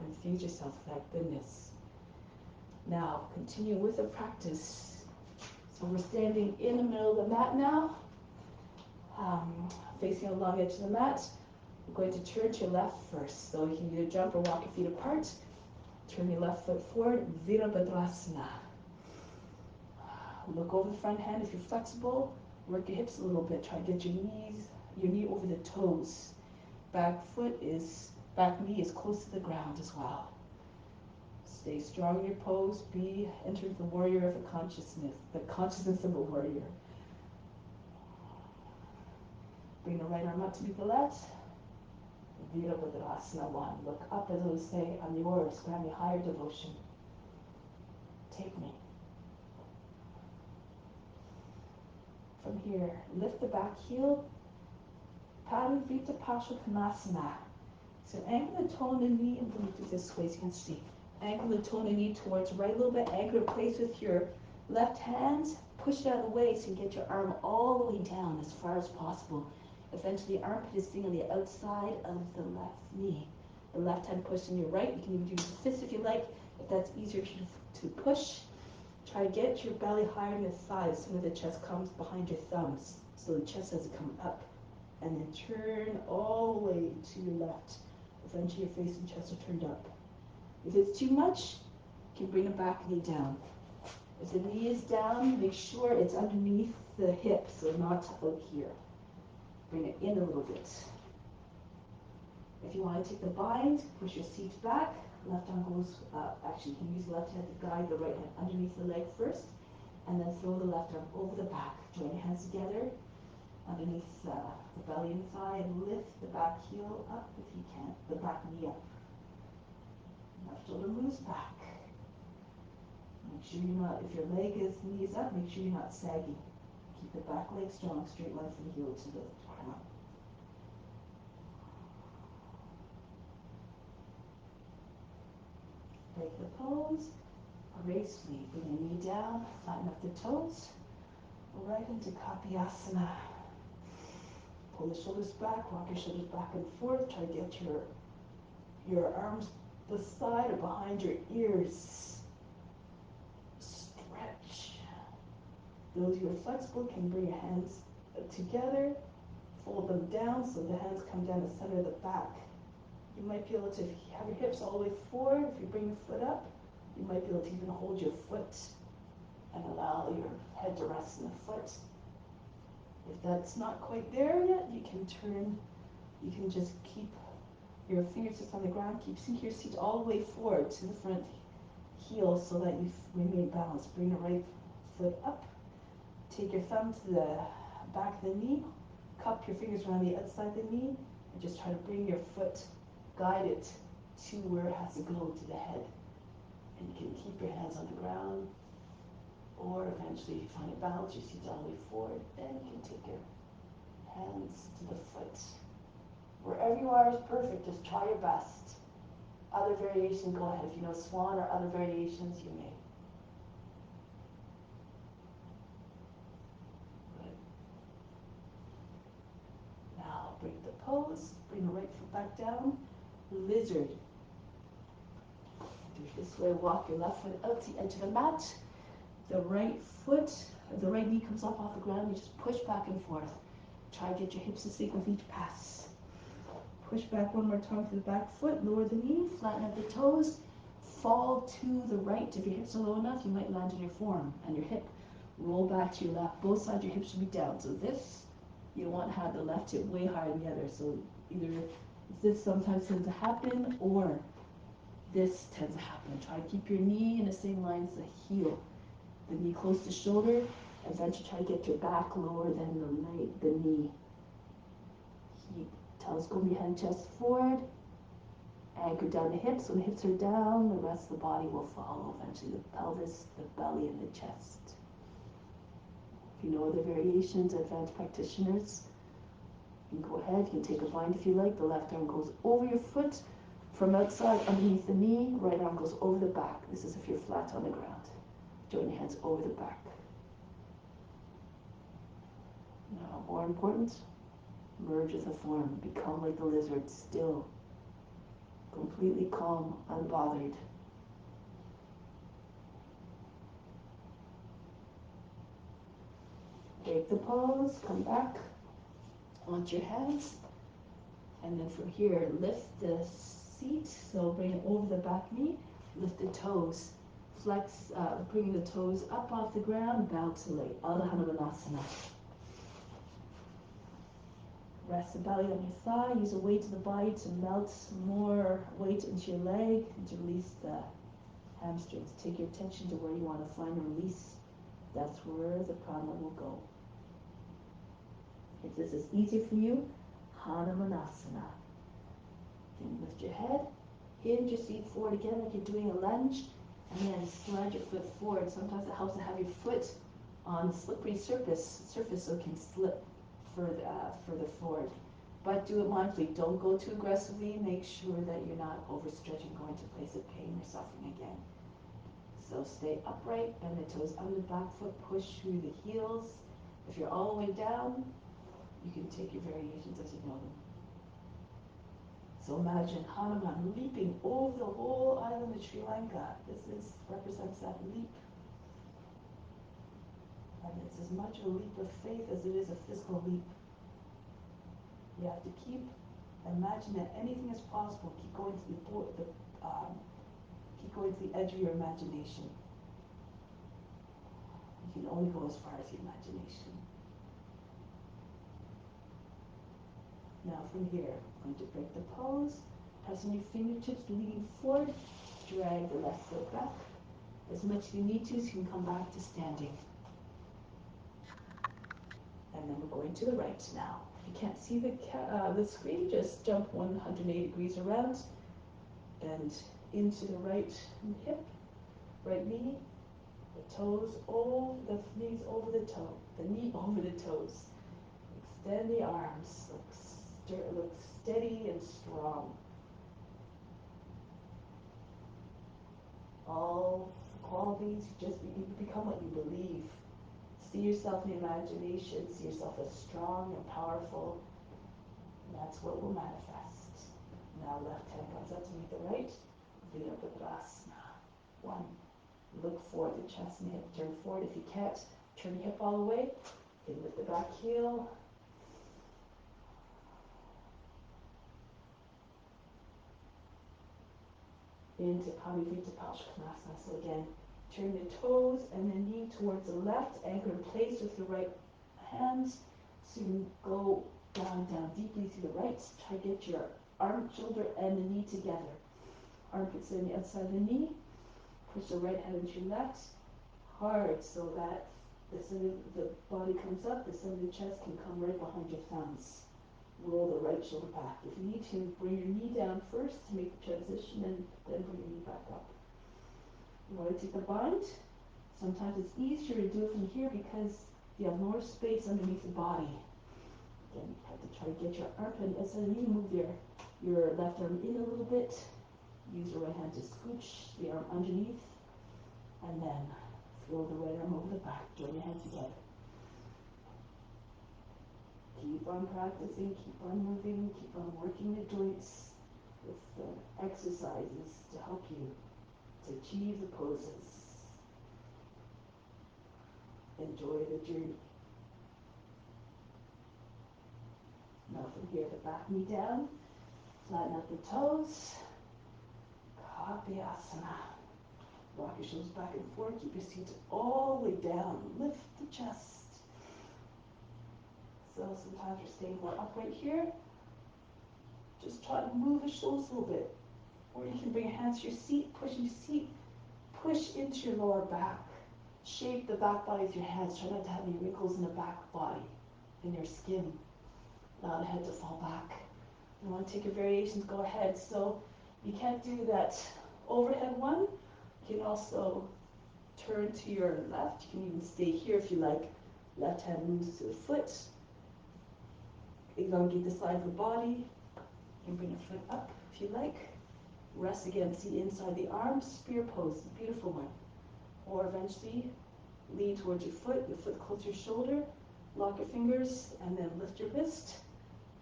Infuse yourself with that goodness. Now, continue with the practice. So we're standing in the middle of the mat now, facing along edge of the mat. We're going to turn to your left first. So you can either jump or walk your feet apart. Turn your left foot forward, Virabhadrasana. Look over the front hand if you're flexible. Work your hips a little bit. Try to get your knee over the toes. Back knee is close to the ground as well. Stay strong in your pose. Enter the warrior of the consciousness of a warrior. Bring the right arm up to meet the left. Virabhadrasana 1. Look up, as I would say, I'm yours. Grant me higher devotion. Take me. From here, lift the back heel. Padavita Parsvakonasana. So angle the toe and the knee, and let me do this way so you can see. Angle the toe and the knee towards right a little bit. Anchor in place with your left hand. Push it out of the way so you get your arm all the way down as far as possible. Eventually, the armpit is sitting on the outside of the left knee. The left hand pushed in your right. You can even do the fist if you like. If that's easier to push, try to get your belly higher than the thighs so that the chest comes behind your thumbs. So the chest has to come up. And then turn all the way to your left. Eventually, your face and chest are turned up. If it's too much, you can bring the back knee down. If the knee is down, make sure it's underneath the hip, so not out here. Bring it in a little bit. If you want to take the bind, push your seat back. Left arm goes, actually you can use the left hand to guide the right hand underneath the leg first, and then throw the left arm over the back. Join your hands together underneath the belly and thigh, and lift the back heel up if you can, the back knee up. Left shoulder moves back. Make sure you're not, if your knee is up, make sure you're not sagging. Keep the back leg strong, straight line from the heel to the ground. Break the pose, gracefully bring the knee down, flatten up the toes, right into Kapiyasana. Pull the shoulders back, rock your shoulders back and forth, try to get your arms beside or behind your ears. Stretch. Those who are flexible can bring your hands together, fold them down so the hands come down the center of the back. You might be able to have your hips all the way forward. If you bring your foot up, you might be able to even hold your foot and allow your head to rest in the foot. If that's not quite there yet, you can just keep your fingertips on the ground, keep your seat all the way forward to the front heel so that you remain balanced. Bring the right foot up, take your thumb to the back of the knee, cup your fingers around the outside of the knee, and just try to bring your foot, guide it to where it has to go, to the head. And you can keep your hands on the ground, or eventually, if you find it balanced, your seat's all the way forward, then you can take your hands to the foot. Wherever you are is perfect, just try your best. Other variations, go ahead. If you know swan or other variations, you may. Good. Now break the pose, bring the right foot back down, lizard. Do it this way, walk your left foot out to the edge of the mat. The right knee comes up off the ground, you just push back and forth. Try to get your hips in sync with each pass. Push back one more time to the back foot, lower the knee, flatten out the toes, fall to the right. If your hips are low enough, you might land on your forearm and your hip. Roll back to your left. Both sides of your hips should be down. So this, you want to have the left hip way higher than the other. So either this sometimes tends to happen, or this tends to happen. Try to keep your knee in the same line as the heel. The knee close to shoulder, and then try to get your back lower than the knee. Keep telescope your head, chest forward. Anchor down the hips. When the hips are down, the rest of the body will follow. Eventually the pelvis, the belly, and the chest. If you know other variations, advanced practitioners, you can go ahead. You can take a bind if you like. The left arm goes over your foot. From outside, underneath the knee, right arm goes over the back. This is if you're flat on the ground. Join your hands over the back. Now, more important, merge with the form. Become like the lizard, still, completely calm, unbothered. Break the pose, come back onto your hands, and then from here, lift the seat, so bring it over the back knee, lift the toes, flex, bring the toes up off the ground, bow to lay, Adho Hanumanasana. Rest the belly on your thigh, use the weight of the body to melt more weight into your leg and to release the hamstrings. Take your attention to where you want to find a release. That's where the prana will go. If this is easier for you, Hanumanasana. Then lift your head, hinge your seat forward again like you're doing a lunge, and then slide your foot forward. Sometimes it helps to have your foot on slippery surface so it can slip further forward. But do it mindfully. Don't go too aggressively. Make sure that you're not overstretching, going to a place of pain or suffering again. So stay upright, bend the toes under the back foot, push through the heels. If you're all the way down, you can take your variations as you know them. So imagine Hanuman leaping over the whole island of Sri Lanka. This represents that leap. And it's as much a leap of faith as it is a physical leap. You have to imagine that anything is possible. Keep going to the edge of your imagination. You can only go as far as the imagination. Now from here, I'm going to break the pose. Pressing your fingertips, leaning forward. Drag the left foot back as much as you need to, so you can come back to standing. And then we're going to the right now. If you can't see the screen, just jump 180 degrees around. Bend into the right hip, right knee, the toes over, the knees over the toe, the knee over the toes. Extend the arms, look steady and strong. All qualities, you become what you believe. See yourself in the imagination, see yourself as strong and powerful. And that's what will manifest. Now left hand comes up to meet the right. Virabhadrasana. 1. Look forward, the chest and hip turn forward. If you can't turn your hip all the way, you can lift the back heel. Into Parivrtta Palskonasana. So again, turn the toes and then knee towards the left, anchor in place with your right hands. So you can go down deeply to the right. Try to get your arm, shoulder, and the knee together. Armpits on the outside of the knee. Push the right hand into your left. Hard so that the center of the body comes up, the center of the chest can come right behind your thumbs. Roll the right shoulder back. If you need to, bring your knee down first to make the transition and then bring your knee back up. You want to take a bind? Sometimes it's easier to do it from here because you have more space underneath the body. Again, you have to try to get your armpit outside of the knee, move your left arm in a little bit. Use your right hand to scooch the arm underneath, and then throw the right arm over the back. Join your hands together. Keep on practicing, keep on moving, keep on working the joints with the exercises to help you to achieve the poses. Enjoy the journey. Now from here, the back knee down, flatten out the toes. Abhyasana. Rock your shoulders back and forth. Keep your seat all the way down. Lift the chest. So sometimes you're staying more upright here. Just try to move the shoulders a little bit. Or you can bring your hands to your seat, push your seat, push into your lower back. Shape the back body with your hands. Try not to have any wrinkles in the back body, in your skin. Allow the head to fall back. You want to take your variations, go ahead. So you can't do that overhead one. You can also turn to your left. You can even stay here if you like. Left hand moves to the foot. Elongate the side of the body. You can bring your foot up if you like. Rest against the inside of the arm. Spear pose, beautiful one. Or eventually lean towards your foot close to your shoulder. Lock your fingers and then lift your wrist.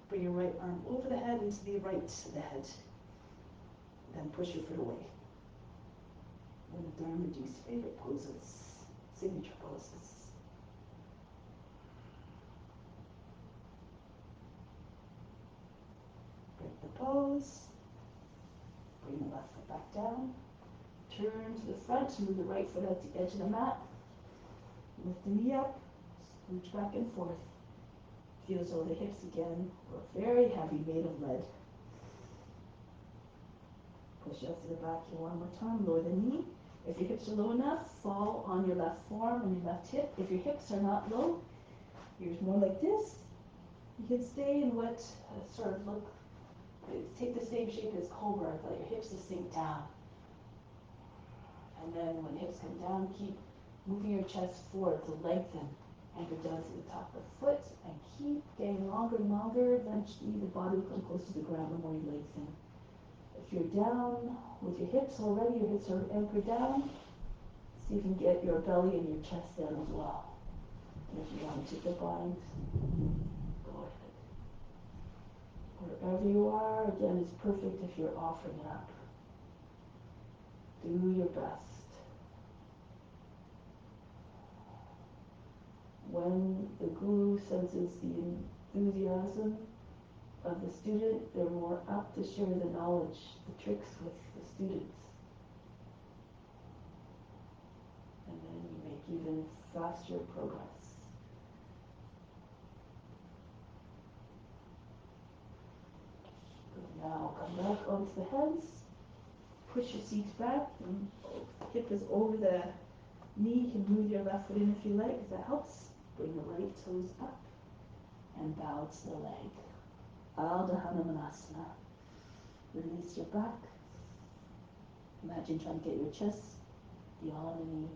Bring your right arm over the head into the right of the head. Then push your foot away. One of Dharmaji's favorite poses, signature poses. Break the pose. Bring the left foot back down. Turn to the front, move the right foot out the edge of the mat. Lift the knee up, scooch back and forth. Feel as though the hips again were very heavy, made of lead. Push out to the back here one more time, lower the knee. If your hips are low enough, fall on your left forearm and your left hip. If your hips are not low, you're more like this. You can stay in what sort of look, take the same shape as cobra, let your hips just sink down. And then when hips come down, keep moving your chest forward to lengthen. Anchor down to the top of the foot and keep getting longer and longer. Eventually the body will come close to the ground the more you lengthen. If you're down with your hips already, your hips are anchored down, see if you can get your belly and your chest down as well. And if you want to take the bind, go ahead. Wherever you are, again, it's perfect if you're offering it up. Do your best. When the guru senses the enthusiasm of the student, they're more apt to share the knowledge, the tricks with the students. And then you make even faster progress. Good. Now come back onto the hands. Push your seat back. And hip is over the knee. You can move your left foot in if you like, if that helps. Bring the right toes up and bow to the leg. Ardha Hanumanasana. Release your back. Imagine trying to get your chest beyond the knee.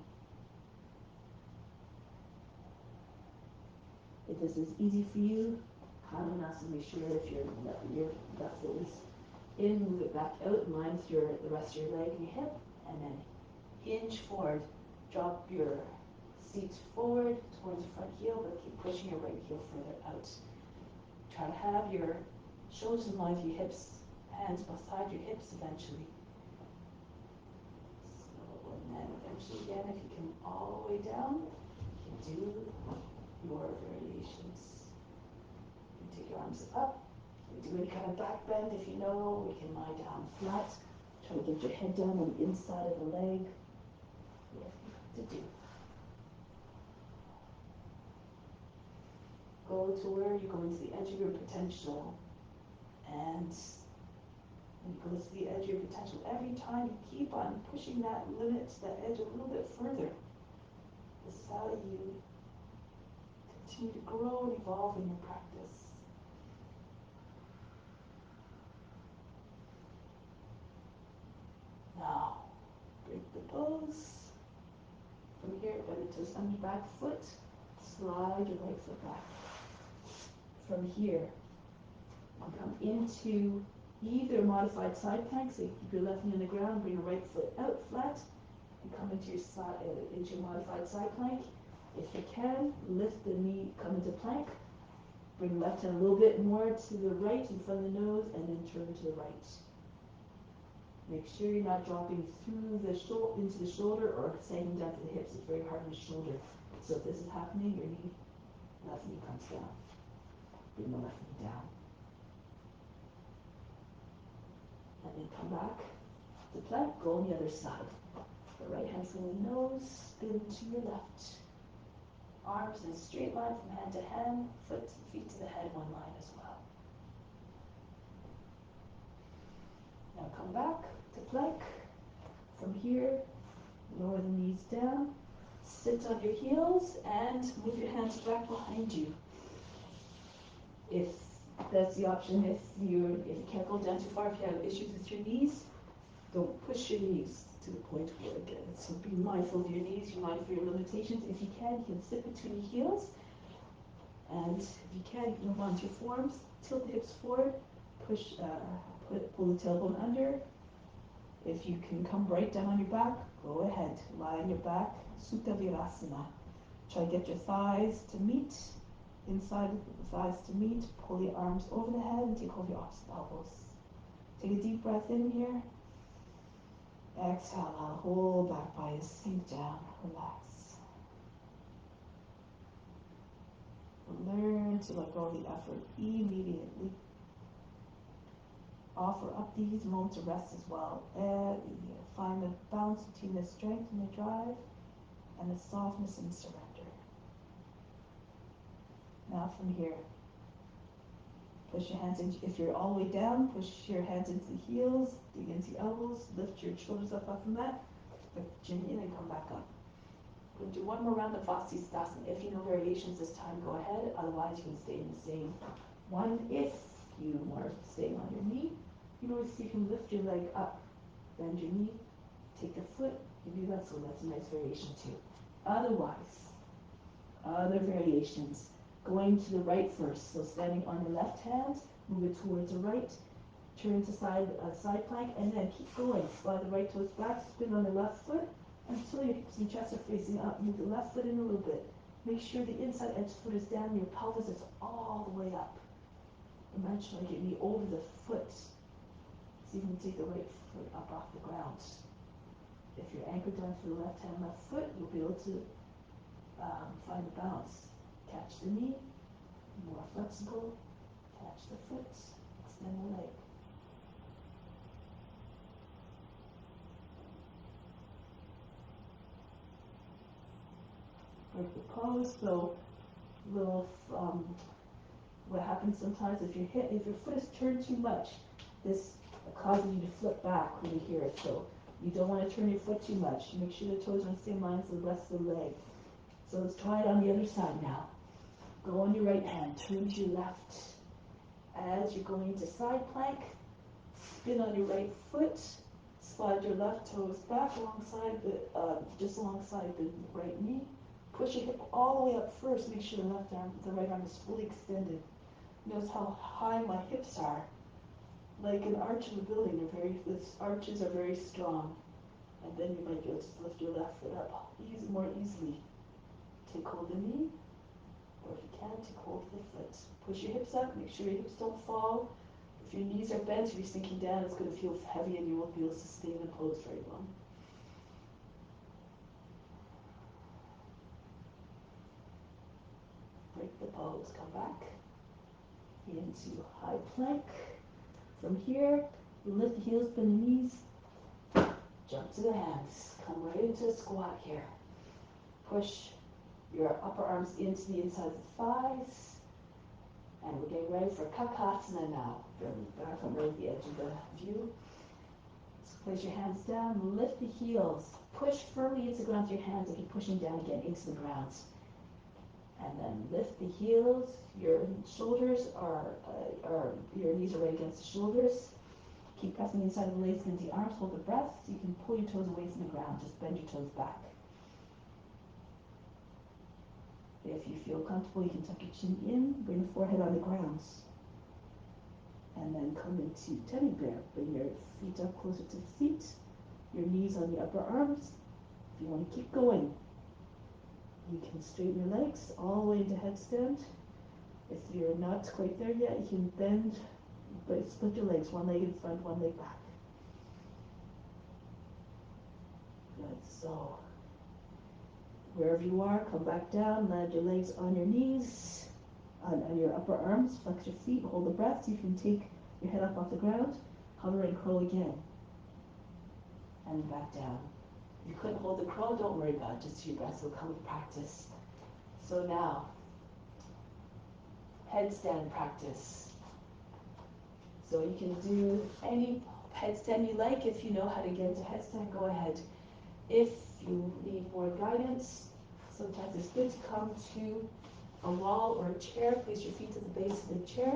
If this is easy for you, Hanumanasana, make sure if your left foot is in, move it back out in line with the rest of your leg and your hip, and then hinge forward. Drop your seat forward towards the front heel, but keep pushing your right heel further out. Try to have your shoulders in line with your hips, hands beside your hips eventually. So, and then eventually again, if you come all the way down, you can do your variations. You can take your arms up. You can do any kind of back bend if you know. We can lie down flat. Try to get your head down on the inside of the leg. Whatever you have to do. Go to where you're going to the edge of your potential. And when you go to the edge of your potential, every time you keep on pushing that limit, that edge a little bit further. This is how you continue to grow and evolve in your practice. Now, break the pose. From here, bend the toes under your back foot. Slide your right foot back. From here, you come into either modified side plank, so you keep your left knee on the ground, bring your right foot out flat, and come into your modified side plank. If you can, lift the knee, come into plank, bring the left hand a little bit more to the right in front of the nose, and then turn to the right. Make sure you're not dropping through the into the shoulder or sagging down to the hips. It's very hard on the shoulder. So if this is happening, your left knee comes down. Bring the left knee down. And then come back. to plank, go on the other side. The right hand from the nose, spin to your left. Arms in a straight line from hand to hand, feet to the head, one line as well. Now come back to plank. From here, lower the knees down, sit on your heels, and move your hands back behind you. If that's the option, if you can't go down too far, if you have issues with your knees, don't push your knees to the point where again. So be mindful of your knees, be mindful of your limitations. If you can sit between your heels. And if you can, you can move onto your forearms, tilt the hips forward, push, pull the tailbone under. If you can come right down on your back, go ahead. Lie on your back, Sutta Virasana. Try to get your thighs to meet, inside the thighs to meet. Pull your arms over the head and take over your opposite elbows. Take a deep breath in here. Exhale out, hold back body, sink down, relax. Learn to let go of the effort immediately. Offer up these moments of rest as well. And find the balance between the strength and the drive and the softness and surrender. Now from here, push your hands in. If you're all the way down, push your hands into the heels, dig into your elbows, lift your shoulders up off the mat, put the chin in and come back up. We'll do one more round of Vasisthasana. If you know variations this time, go ahead. Otherwise, you can stay in the same one. If you are staying on your knee, you know, you can lift your leg up, bend your knee, take your foot, you do that, so that's a nice variation too. Otherwise, other variations, going to the right first, so standing on your left hand, move it towards the right, turn to side plank, and then keep going. Slide the right toes back, spin on the left foot, until your hips and chest are facing up. Move the left foot in a little bit. Make sure the inside edge foot is down, your pelvis is all the way up. Imagine like your knee over the foot. So you can take the right foot up off the ground. If you're anchored down to the left hand, left foot, you'll be able to find the balance. Catch the knee, more flexible, catch the foot, extend the leg. Break the pose, so little, what happens sometimes if your foot is turned too much, this causes you to flip back when you hear it. So you don't want to turn your foot too much. Make sure the toes are on the same line as the rest of the leg. So let's try it on the other side now. Go on your right hand, turn to your left. As you're going into side plank, spin on your right foot, slide your left toes back alongside just alongside the right knee. Push your hip all the way up first. Make sure the right arm is fully extended. Notice how high my hips are. Like an arch of a building, the arches are very strong. And then you might be able to just lift your left foot up more easily. Take hold of the knee, or if you can, take hold of the foot. Push your hips up, make sure your hips don't fall. If your knees are bent, if you're sinking down, it's going to feel heavy and you won't be able to sustain the pose very long. Break the pose, come back into high plank. From here, lift the heels, bend the knees, jump to the hands. Come right into a squat here. Push your upper arms into the inside of the thighs. And we're getting ready for Kakasana now. Back from right at the edge of the view. So place your hands down, lift the heels. Push firmly into the ground with your hands like you're pushing down again into the ground. And then lift the heels. Your shoulders your knees are right against the shoulders. Keep pressing the inside of the legs into the arms. Hold the breath. So you can pull your toes away from the ground. Just bend your toes back. If you feel comfortable, you can tuck your chin in, bring the forehead on the ground. And then come into teddy bear. Bring your feet up closer to the feet. Your knees on the upper arms. If you want to keep going, you can straighten your legs all the way into headstand. If you're not quite there yet, you can bend, but split your legs, one leg in front, one leg back. Good, so wherever you are, come back down, land your legs on your knees, on your upper arms, flex your feet, hold the breath. You can take your head up off the ground, hover and curl again. and back down. If you couldn't hold the crow, don't worry about it, just your breath will come with practice. So now, headstand practice. So you can do any headstand you like. If you know how to get into headstand, go ahead. If you need more guidance, sometimes it's good to come to a wall or a chair. Place your feet at the base of the chair,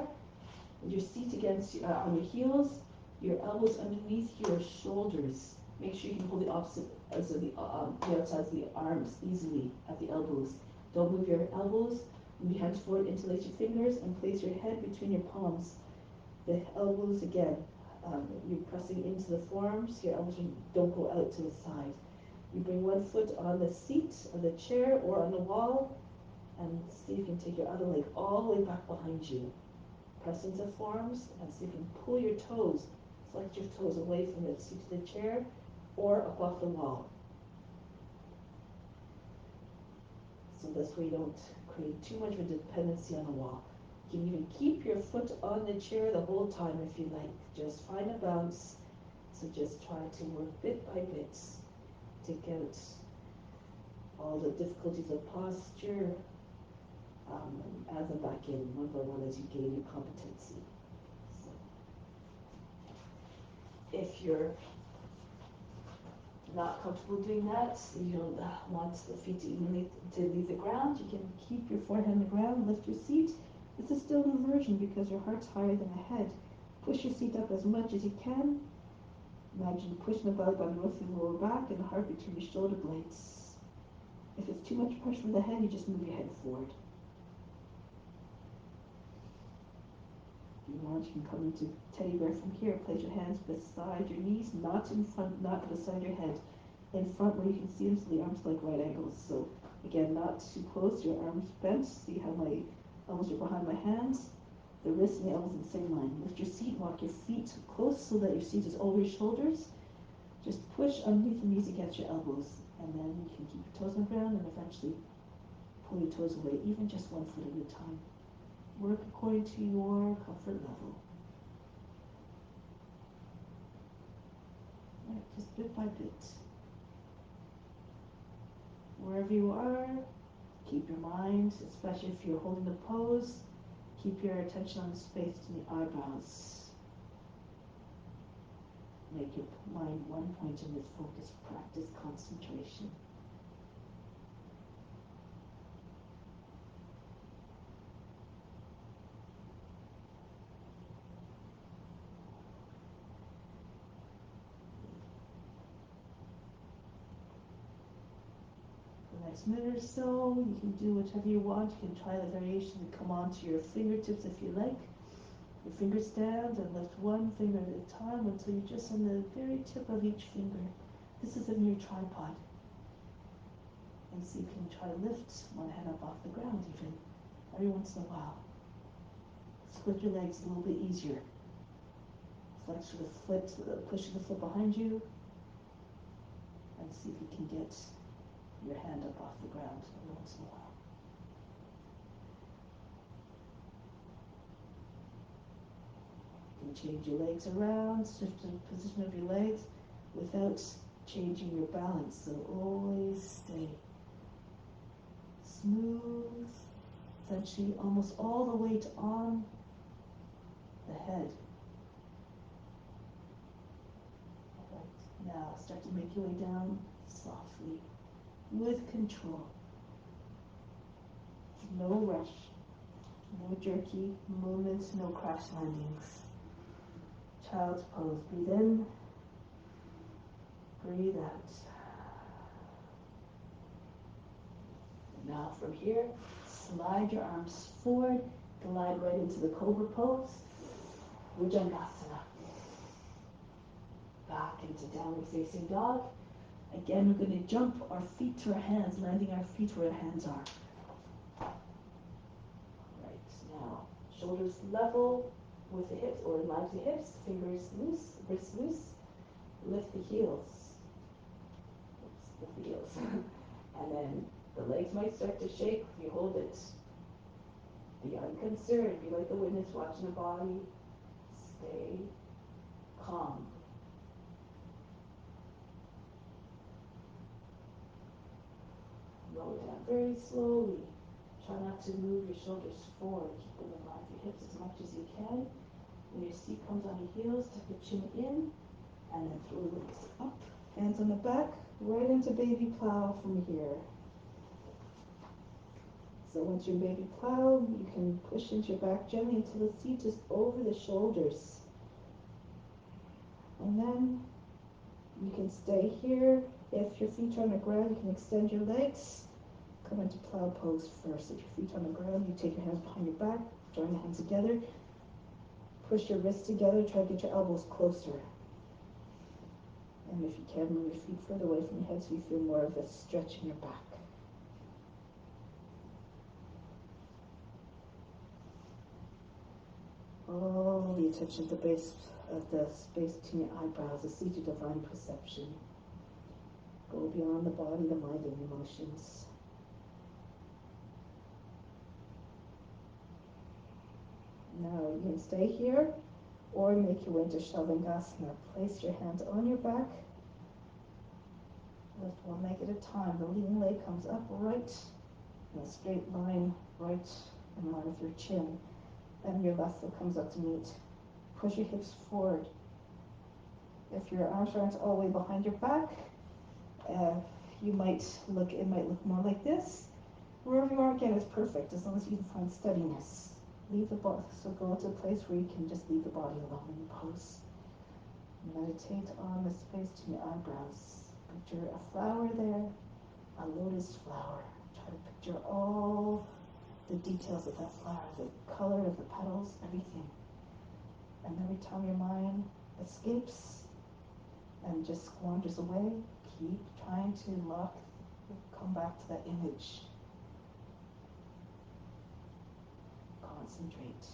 with your seat against on your heels, your elbows underneath your shoulders. Make sure you can hold the opposite as of the outsides of the arms easily at the elbows. Don't move your elbows. Move your hands forward, interlace your fingers, and place your head between your palms. The elbows again. You're pressing into the forearms. Your elbows don't go out to the side. You bring one foot on the seat of the chair or on the wall, and see if you can take your other leg all the way back behind you. Press into the forearms and see if you can pull your toes, flex your toes away from the seat of the chair or up off the wall. So this way you don't create too much of a dependency on the wall. You can even keep your foot on the chair the whole time if you like. Just find a bounce. So just try to work bit by bit. Take out all the difficulties of posture, and add them back in one by one as you gain your competency. So if you're not comfortable doing that, you don't want the feet to even leave the ground, you can keep your forehead on the ground, lift your seat. This is still an inversion because your heart's higher than the head. Push your seat up as much as you can. Imagine pushing the belly button with your lower back and the heart between your shoulder blades. If it's too much pressure on the head, you just move your head forward. If you want, you can come into teddy bear from here. Place your hands beside your knees, not in front, not beside your head. In front where you can see them, so the arms are like right angles. So again, not too close, your arms bent. See how my elbows are behind my hands. The wrists and the elbows in the same line. Lift your seat, walk your feet close so that your seat is over your shoulders. Just push underneath the knees against your elbows, and then you can keep your toes on the ground and eventually pull your toes away, even just one foot at a time. Work according to your comfort level. Right, just bit by bit. Wherever you are, keep your mind, especially if you're holding the pose, keep your attention on the space in the eyebrows. Make your mind one point in this focus, practice concentration. The next minute or so, you can do whatever you want. You can try the variation to come onto your fingertips if you like. Your fingers stand and lift one finger at a time until you're just on the very tip of each finger. This is in your tripod. And see if you can try to lift one hand up off the ground even, every once in a while. Split your legs a little bit easier. Flex the foot, push the foot behind you, and see if you can get your hand up off the ground every once in a while. You can change your legs around, shift the position of your legs without changing your balance. So always stay smooth, essentially almost all the weight on the head. Right. Now start to make your way down softly, with control. No rush, no jerky movements, no crash landings. Child's pose. Breathe in, breathe out. Now from here, slide your arms forward, glide right into the cobra pose, Bhujangasana. Back into downward facing dog. Again, we're going to jump our feet to our hands, landing our feet where our hands are. Right, now, shoulders level with the hips, or in line with the hips, fingers loose, wrists loose. Lift the heels. Oops, lift the heels. And then the legs might start to shake. You hold it. Be unconcerned. Be like the witness watching the body. Stay calm. Lower down very slowly. Try not to move your shoulders forward. Keep them in line with your hips as much as you can. When your seat comes on your heels, tuck your chin in, and then throw the legs up. Hands on the back, right into baby plow from here. So once you're in baby plow, you can push into your back gently until the seat is over the shoulders. And then you can stay here. If your feet are on the ground, you can extend your legs. Come into plow pose first. If your feet are on the ground, you take your hands behind your back, join the hands together, push your wrists together, try to get your elbows closer. And if you can, move your feet further away from your head so you feel more of a stretch in your back. All the attention to the base of the space between your eyebrows, the seat of divine perception. Go beyond the body, the mind, and emotions. Now you can stay here or make your way into Shavangasana. Place your hands on your back. Lift one leg at a time. The leading leg comes up right in a straight line, right in line with your chin. Then your left foot comes up to meet. Push your hips forward. If your arms aren't all the way behind your back, it might look more like this. Wherever you are, again, is perfect as long as you can find steadiness. Leave the body, so go to a place where you can just leave the body alone in the pose. Meditate on the space between your eyebrows. Picture a flower there, a lotus flower. Try to picture all the details of that flower, the color of the petals, everything. And every time your mind escapes and just wanders away, keep trying to come back to that image. Concentrate.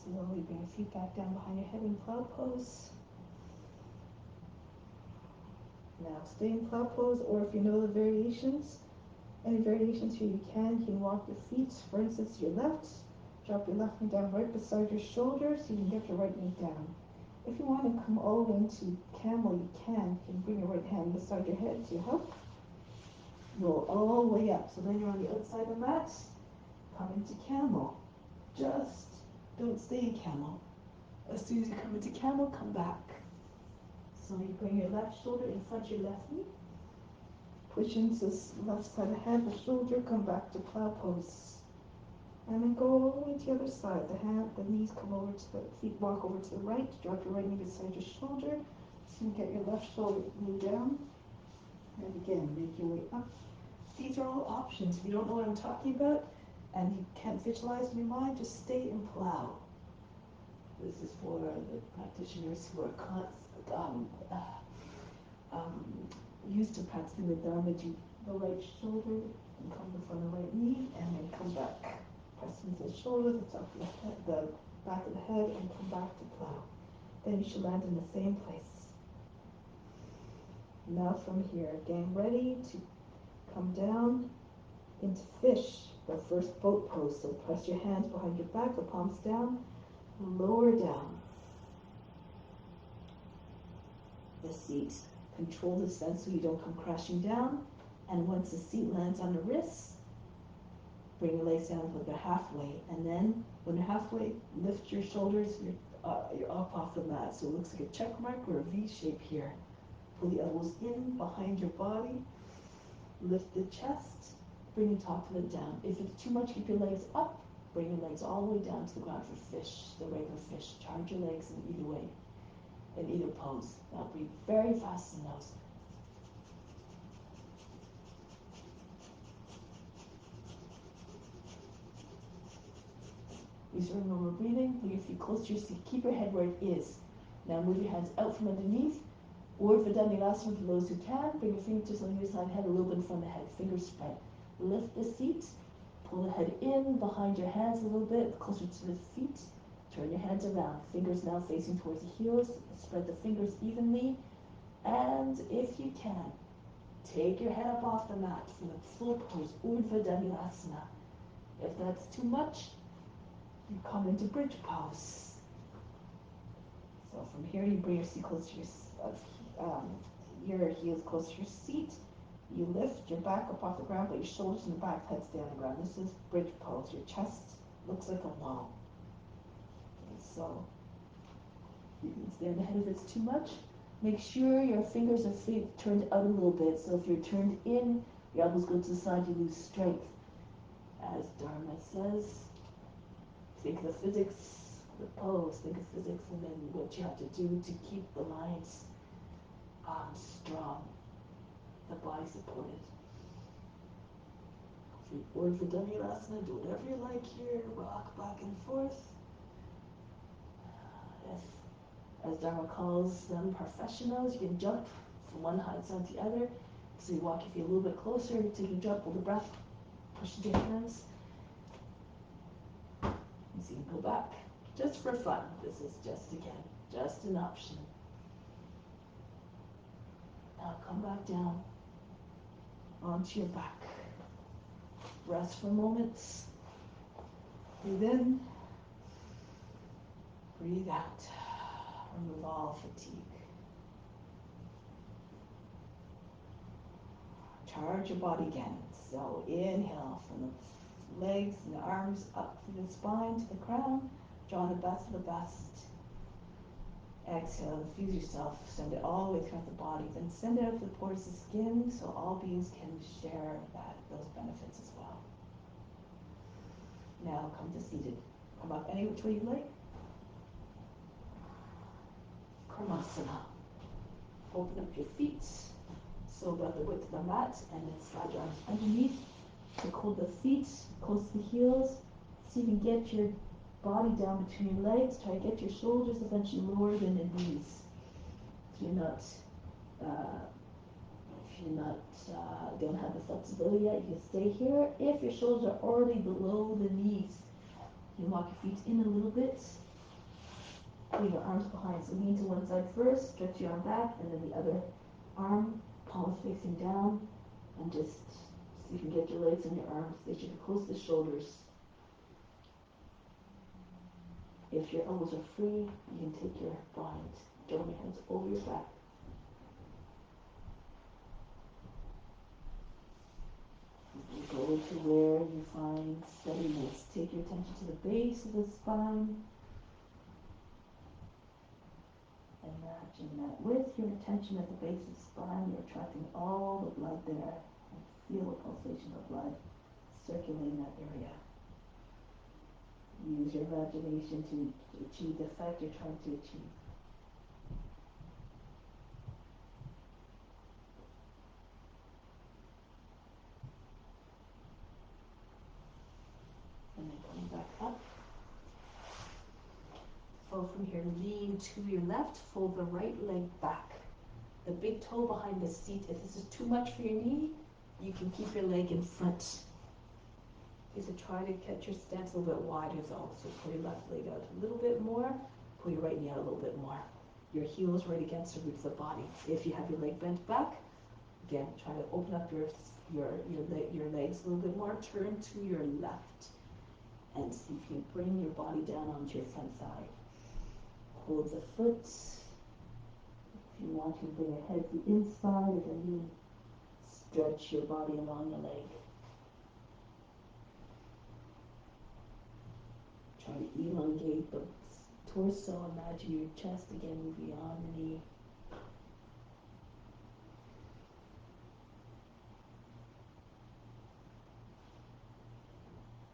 Slowly bring your feet back down behind your head in plow pose. Now stay in plow pose, or if you know the variations, any variations here you can walk your feet, for instance, to your left, drop your left knee down right beside your shoulder so you can get your right knee down. If you want to come all the way into camel, you can. You can bring your right hand beside your head to help. Roll all the way up. So then you're on the outside of the mat. Come into camel. Just don't stay in camel. As soon as you come into camel, come back. So you bring your left shoulder in front of your left knee. Push into the left side of the head, the shoulder, come back to plow pose. And then go all the way to the other side. The knees come over to the feet, walk over to the right, drop your right knee beside your shoulder. So you get your left shoulder knee down. And again, make your way up. These are all options. If you don't know what I'm talking about and you can't visualize in your mind, just stay in plow. This is for the practitioners who are used to practicing the Dharma. The right shoulder and come in front of the right knee and then come back. Press into the shoulder, the top of the head, the back of the head, and come back to plow. Then you should land in the same place. Now from here, getting ready to come down into fish, the first boat pose. So press your hands behind your back, the palms down, lower down the seat. Control the descent so you don't come crashing down. And once the seat lands on the wrists, bring your legs down until they're halfway. And then when you're halfway, lift your shoulders. You're up off the mat. So it looks like a check mark or a V shape here. Pull the elbows in behind your body. Lift the chest. Bring the top of it down. If it's too much, keep your legs up. Bring your legs all the way down to the ground for fish, the regular fish. Charge your legs in either way, in either pose. Now breathe very fast in those. Use your normal breathing. Bring your feet close to your seat. Keep your head where it is. Now move your hands out from underneath. Urdhva Dhanurasana for those who can. Bring your fingertips on your side head, a little bit in front of the head. Fingers spread. Lift the seat. Pull the head in behind your hands a little bit, closer to the feet. Turn your hands around. Fingers now facing towards the heels. Spread the fingers evenly. And if you can, take your head up off the mat for the full pose, Urdhva Dhanurasana. If that's too much, You come into bridge pose. So from here, you bring your seat close to your heels close to your seat. You lift your back up off the ground, but your shoulders and the back head stay on the ground. This is bridge pose. Your chest looks like a wall. Okay, so you can stand ahead if it's too much. Make sure your fingers are turned out a little bit. So if you're turned in, your elbows go to the side, you lose strength. As Dharma says, think of the physics, the pose, think of physics, and then what you have to do to keep the lines strong, the body supported. Or for Dhammayasana, do whatever you like here, rock back and forth. As Dharma calls them professionals, you can jump from one side to the other. So you walk your feet a little bit closer, you take a jump, hold the breath, push your hands. And so you can go back, just for fun. This is just, again, just an option. Now come back down onto your back. Rest for moments. Breathe in. Breathe out. Remove all fatigue. Charge your body again. So inhale from the legs and the arms up through the spine to the crown. Draw the best of the best. Exhale, infuse yourself. Send it all the way throughout the body. Then send it out to the pores of the skin so all beings can share those benefits as well. Now come to seated. Come up any which way you like. Karmasana. Open up your feet so about the width of the mat, and then slide your arms underneath. So hold the feet close to the heels. So you can get your body down between your legs. Try to get your shoulders eventually lower than the knees. If you're not, don't have the flexibility yet, you can stay here. If your shoulders are already below the knees, you can walk your feet in a little bit. Pull your arms behind. So lean to one side first, stretch your arm back, and then the other arm, palms facing down, and just so you can get your legs and your arms. They should be close to the shoulders. If your elbows are free, you can take your bind, draw your hands over your back. You go to where you find steadiness. Take your attention to the base of the spine. Imagine that with your attention at the base of the spine, you're attracting all the blood there. And feel the pulsation of blood circulating that area. Use your imagination to achieve the effect you're trying to achieve. And then coming back up. So from here, lean to your left, fold the right leg back. The big toe behind the seat. If this is too much for your knee, you can keep your leg in front. Okay, so try to catch your stance a little bit wider though. So pull your left leg out a little bit more, pull your right knee out a little bit more. Your heels right against the roots of the body. If you have your leg bent back, again, try to open up your legs a little bit more. Turn to your left and see if you can bring your body down onto your front thigh. Hold the foot. If you want to, bring your head to the inside of the knee. Stretch your body along the leg. Try to elongate the torso. Imagine your chest again move beyond the knee.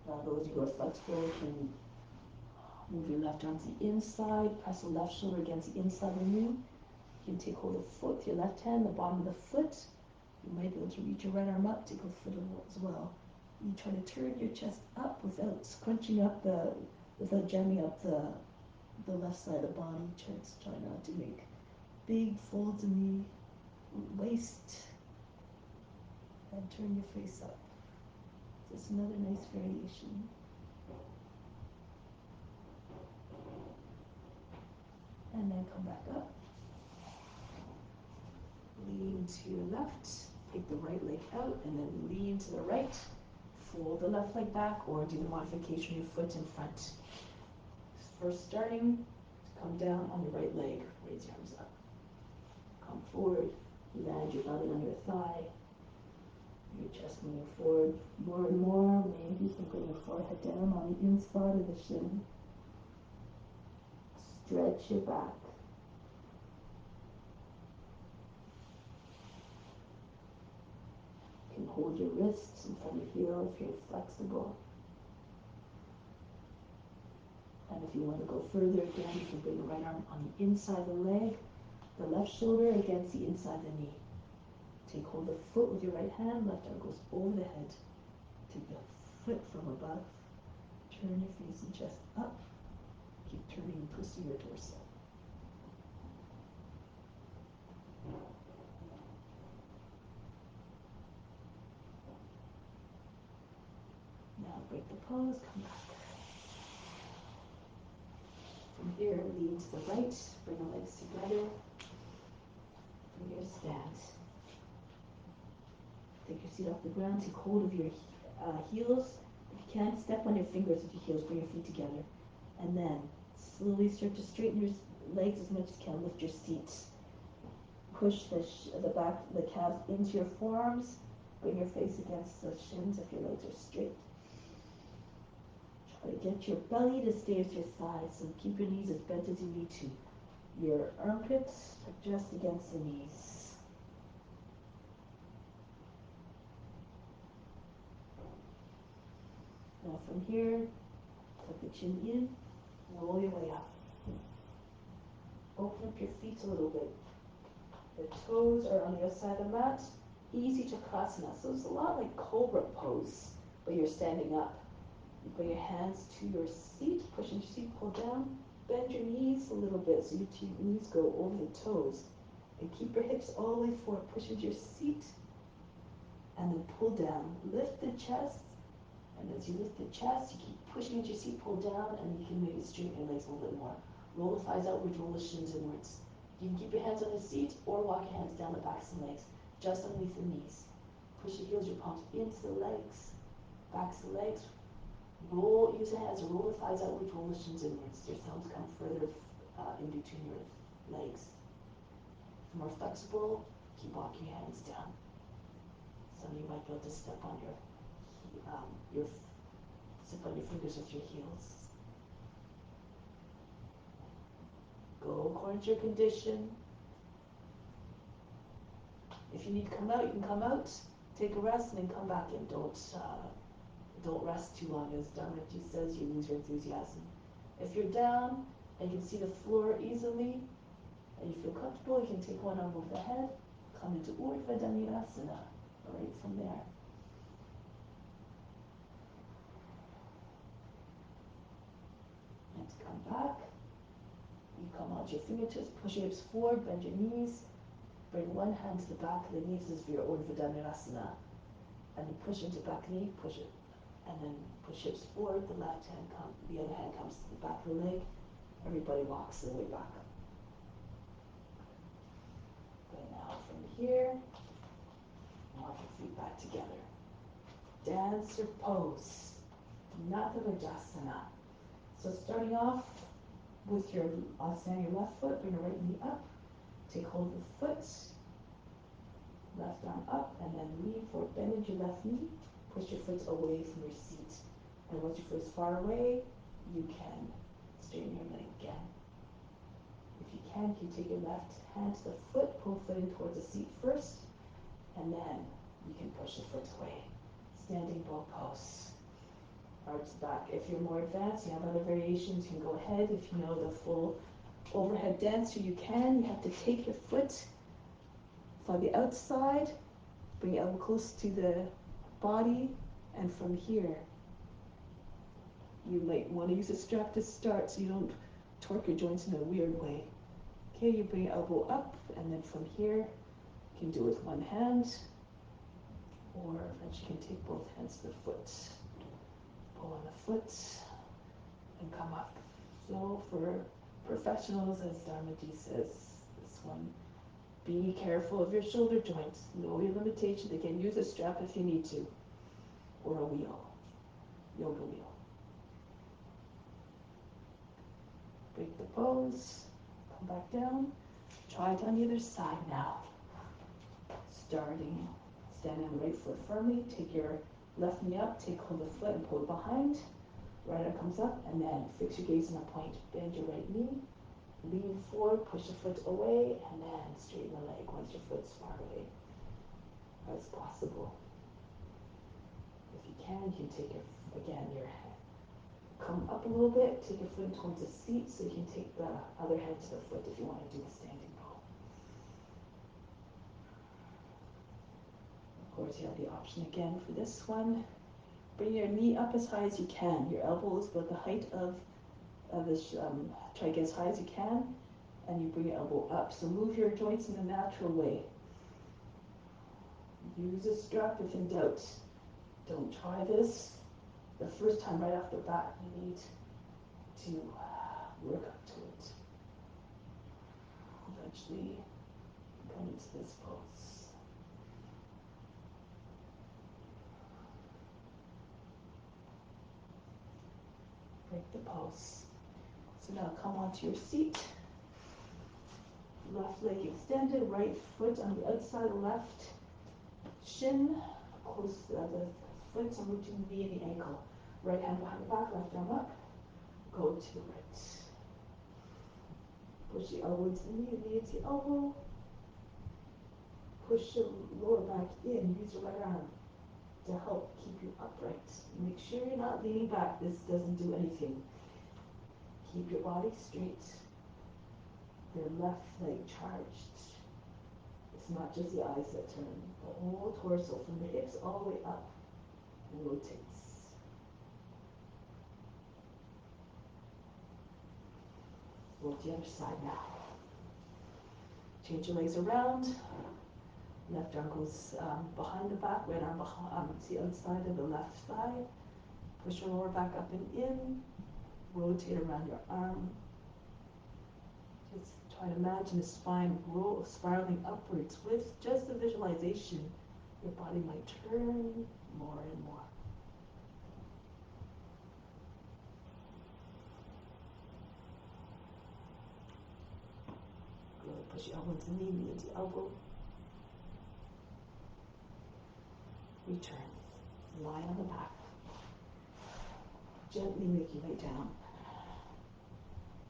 Now those who are flexible can move your left arm to the inside, press the left shoulder against the inside of the knee. You can take hold of the foot with your left hand, the bottom of the foot. You might be able to reach your right arm up, take hold of the foot as well. You try to turn your chest up without scrunching up without jamming up the left side of the body. Try not to make big folds in the waist. And turn your face up. Just another nice variation. And then come back up. Lean to your left, take the right leg out, and then lean to the right. Fold the left leg back, or do the modification of your foot in front. First starting, come down on your right leg, raise your arms up. Come forward, land your belly on your thigh. Your chest moving forward more and more. Maybe you can bring your forehead down on the inside of the shin. Stretch your back. You can hold your wrists in front of your heel if you're flexible. And if you want to go further, again, you can bring the right arm on the inside of the leg, the left shoulder against the inside of the knee. Take hold of the foot with your right hand, left arm goes over the head. Take the foot from above, turn your face and chest up. Keep turning and twisting your torso. Now break the pose, come back. From here, lean to the right, bring the legs together. From here, stand. Take your seat off the ground, take hold of your heels. If you can, step on your fingers with your heels, bring your feet together. And then slowly start to straighten your legs as much as you can. Lift your seat. Push the back, the calves into your forearms. Bring your face against the shins if your legs are straight. Try to get your belly to stay at your thighs, so keep your knees as bent as you need to. Your armpits are just against the knees. Now from here, tuck the chin in, roll your way up. Open up your feet a little bit. The toes are on the other side of the mat. Easy Chakrasana. So it's a lot like Cobra pose, but you're standing up. You bring your hands to your seat, push into your seat, pull down. Bend your knees a little bit so your knees go over the toes. And keep your hips all the way forward. Push into your seat and then pull down. Lift the chest. And as you lift the chest, you keep pushing into your seat, pull down, and you can maybe straighten your legs a little bit more. Roll the thighs outwards, roll the shins inwards. You can keep your hands on the seat or walk your hands down the backs of the legs, just underneath the knees. Push your heels, your palms into the legs, backs of the legs. Roll, use the hands to roll the thighs outwards, roll the shins inwards. Your thumbs come further in between your legs. If you're more flexible, keep walking your hands down. Some of you might be able to step on your fingers with your heels. Go according to your condition. If you need to come out, you can come out, take a rest, and then come back in. Don't rest too long. As Dharma says, you lose your enthusiasm. If you're down and you can see the floor easily, and you feel comfortable, you can take one arm over the head, come into Urdhva Dhanurasana, right from there. And to come back, you come onto your fingertips, push your hips forward, bend your knees, bring one hand to the back of the knees as for your Urdhva Dhanurasana, and you push into back knee, push it, and then push hips forward, the other hand comes to the back of the leg, everybody walks their way back. Okay, now from here, walk your feet back together. Dancer pose, Nathavajasana. So starting off with your stand your left foot, bring your right knee up, take hold of the foot, left arm up, and then lean forward, bend into your left knee, push your foot away from your seat. And once your foot is far away, you can straighten your leg again. If you can take your left hand to the foot, pull the foot in towards the seat first, and then you can push the foot away. Standing bow pose. Arms back. If you're more advanced, you have other variations, you can go ahead. If you know the full overhead dancer, you can. You have to take your foot from the outside, bring your elbow close to the body, and from here, you might want to use a strap to start so you don't torque your joints in a weird way. Okay, you bring your elbow up, and then from here, you can do it with one hand, or you can take both hands to the foot. Pull on the foot, and come up. So for professionals, as Dharmaji says, this one, be careful of your shoulder joints. Know your limitations. Again, use a strap if you need to, or a wheel, yoga wheel. Break the pose. Come back down. Try it on the other side now. Starting, stand on the right foot firmly. Take your left knee up. Take hold of the foot and pull it behind. Right arm comes up, and then fix your gaze on a point. Bend your right knee. Lean forward, push the foot away, and then straighten the leg once your foot's far away as possible. If you can take your, again, your head. Come up a little bit, take your foot towards the seat so you can take the other hand to the foot if you want to do the standing roll. Of course, you have the option again for this one. Bring your knee up as high as you can. Your elbow is about the height of this, try to get as high as you can, and you bring your elbow up. So move your joints in a natural way. Use a strap if in doubt. Don't try this the first time right off the bat. You need to work up to it. Eventually come into this pose. Break the pose. So now come onto your seat. Left leg extended, right foot on the outside of the left shin, close the foot on between the knee and the ankle. Right hand behind the back, left arm up. Go to the right. Push the elbow into the knee into the elbow. Push the lower back in. Use your right arm to help keep you upright. Make sure you're not leaning back. This doesn't do anything. Keep your body straight. Your left leg charged. It's not just the eyes that turn. The whole torso from the hips all the way up and rotates. Go to the other side now. Change your legs around. Left arm goes behind the back, right arm behind, to the outside of the left thigh. Push your lower back up and in. Rotate around your arm. Just try to imagine the spine spiraling upwards. With just the visualization, your body might turn more and more. Good. Push your elbow into the knee, knee into the elbow. Return. Lie on the back. Gently make your way down.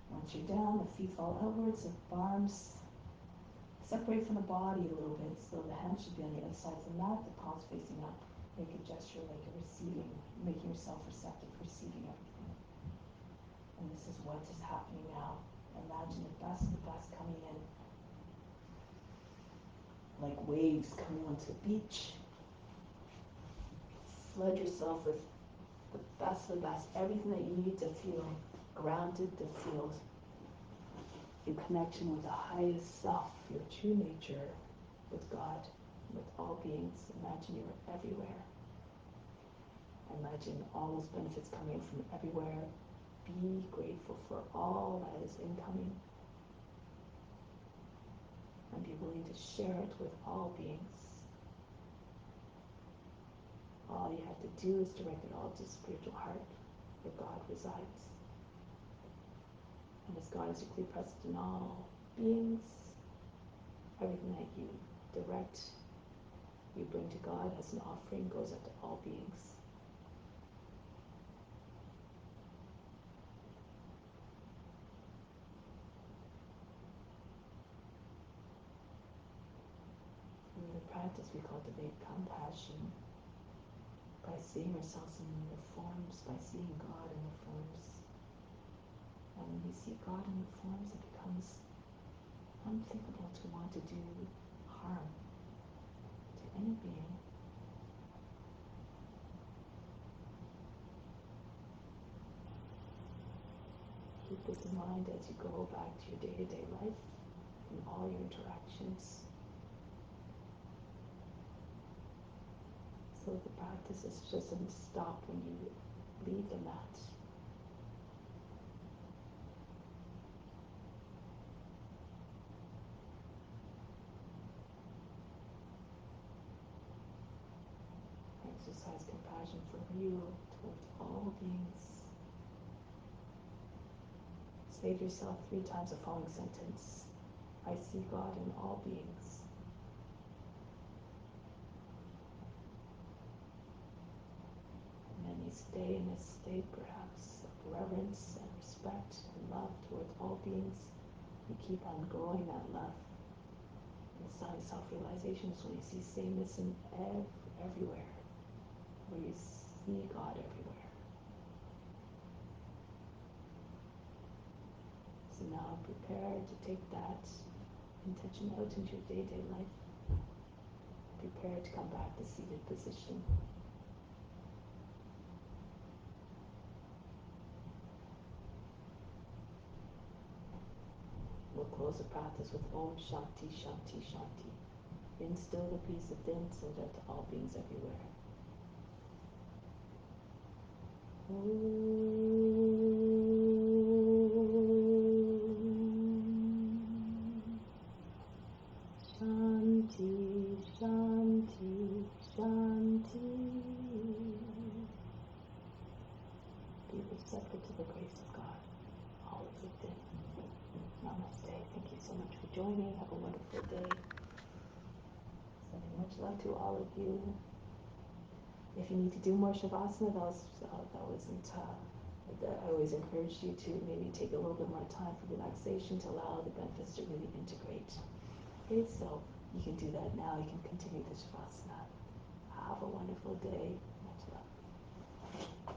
Once you're down, the feet fall outwards, the arms separate from the body a little bit, so the hands should be on the outside of the mat, the palms facing up. Make a gesture like you're receiving, making yourself receptive, receiving everything. And this is what is happening now. Imagine the best coming in. Like waves coming onto the beach. Flood yourself with the best of the best, everything that you need to feel grounded, to feel in connection with the highest self, your true nature, with God, with all beings. Imagine you're everywhere. Imagine all those benefits coming from everywhere. Be grateful for all that is incoming. And be willing to share it with all beings. All you have to do is direct it all to spiritual heart, where God resides. And as God is equally present in all beings, everything that you direct, you bring to God as an offering, goes up to all beings. In the practice, we cultivate compassion by seeing ourselves in the forms, by seeing God in the forms. And when we see God in the forms, it becomes unthinkable to want to do harm to any being. Keep this in mind as you go back to your day-to-day life and all your interactions. So the practice just doesn't stop when you leave the mat. Exercise compassion for you towards all beings. Say to yourself 3 times the following sentence. I see God in all beings. And then you stay in this state perhaps of reverence and respect and love towards all beings. You keep on growing that love. And self-realization is when you see sameness in everywhere. Where you see God everywhere. So now prepare to take that intention out into your day-to-day life. Prepare to come back to seated position. We'll close the practice with Om Shanti Shanti Shanti. Instill the peace within so that to all beings everywhere. Shanti, Shanti, Shanti. Be receptive to the grace of God, always within. Namaste. Thank you so much for joining. Have a wonderful day. Sending much love to all of you. If you need to do more Shavasana, I always encourage you to maybe take a little bit more time for relaxation to allow the benefits to really integrate. Okay, so you can do that now. You can continue the Shavasana. Have a wonderful day. Much love.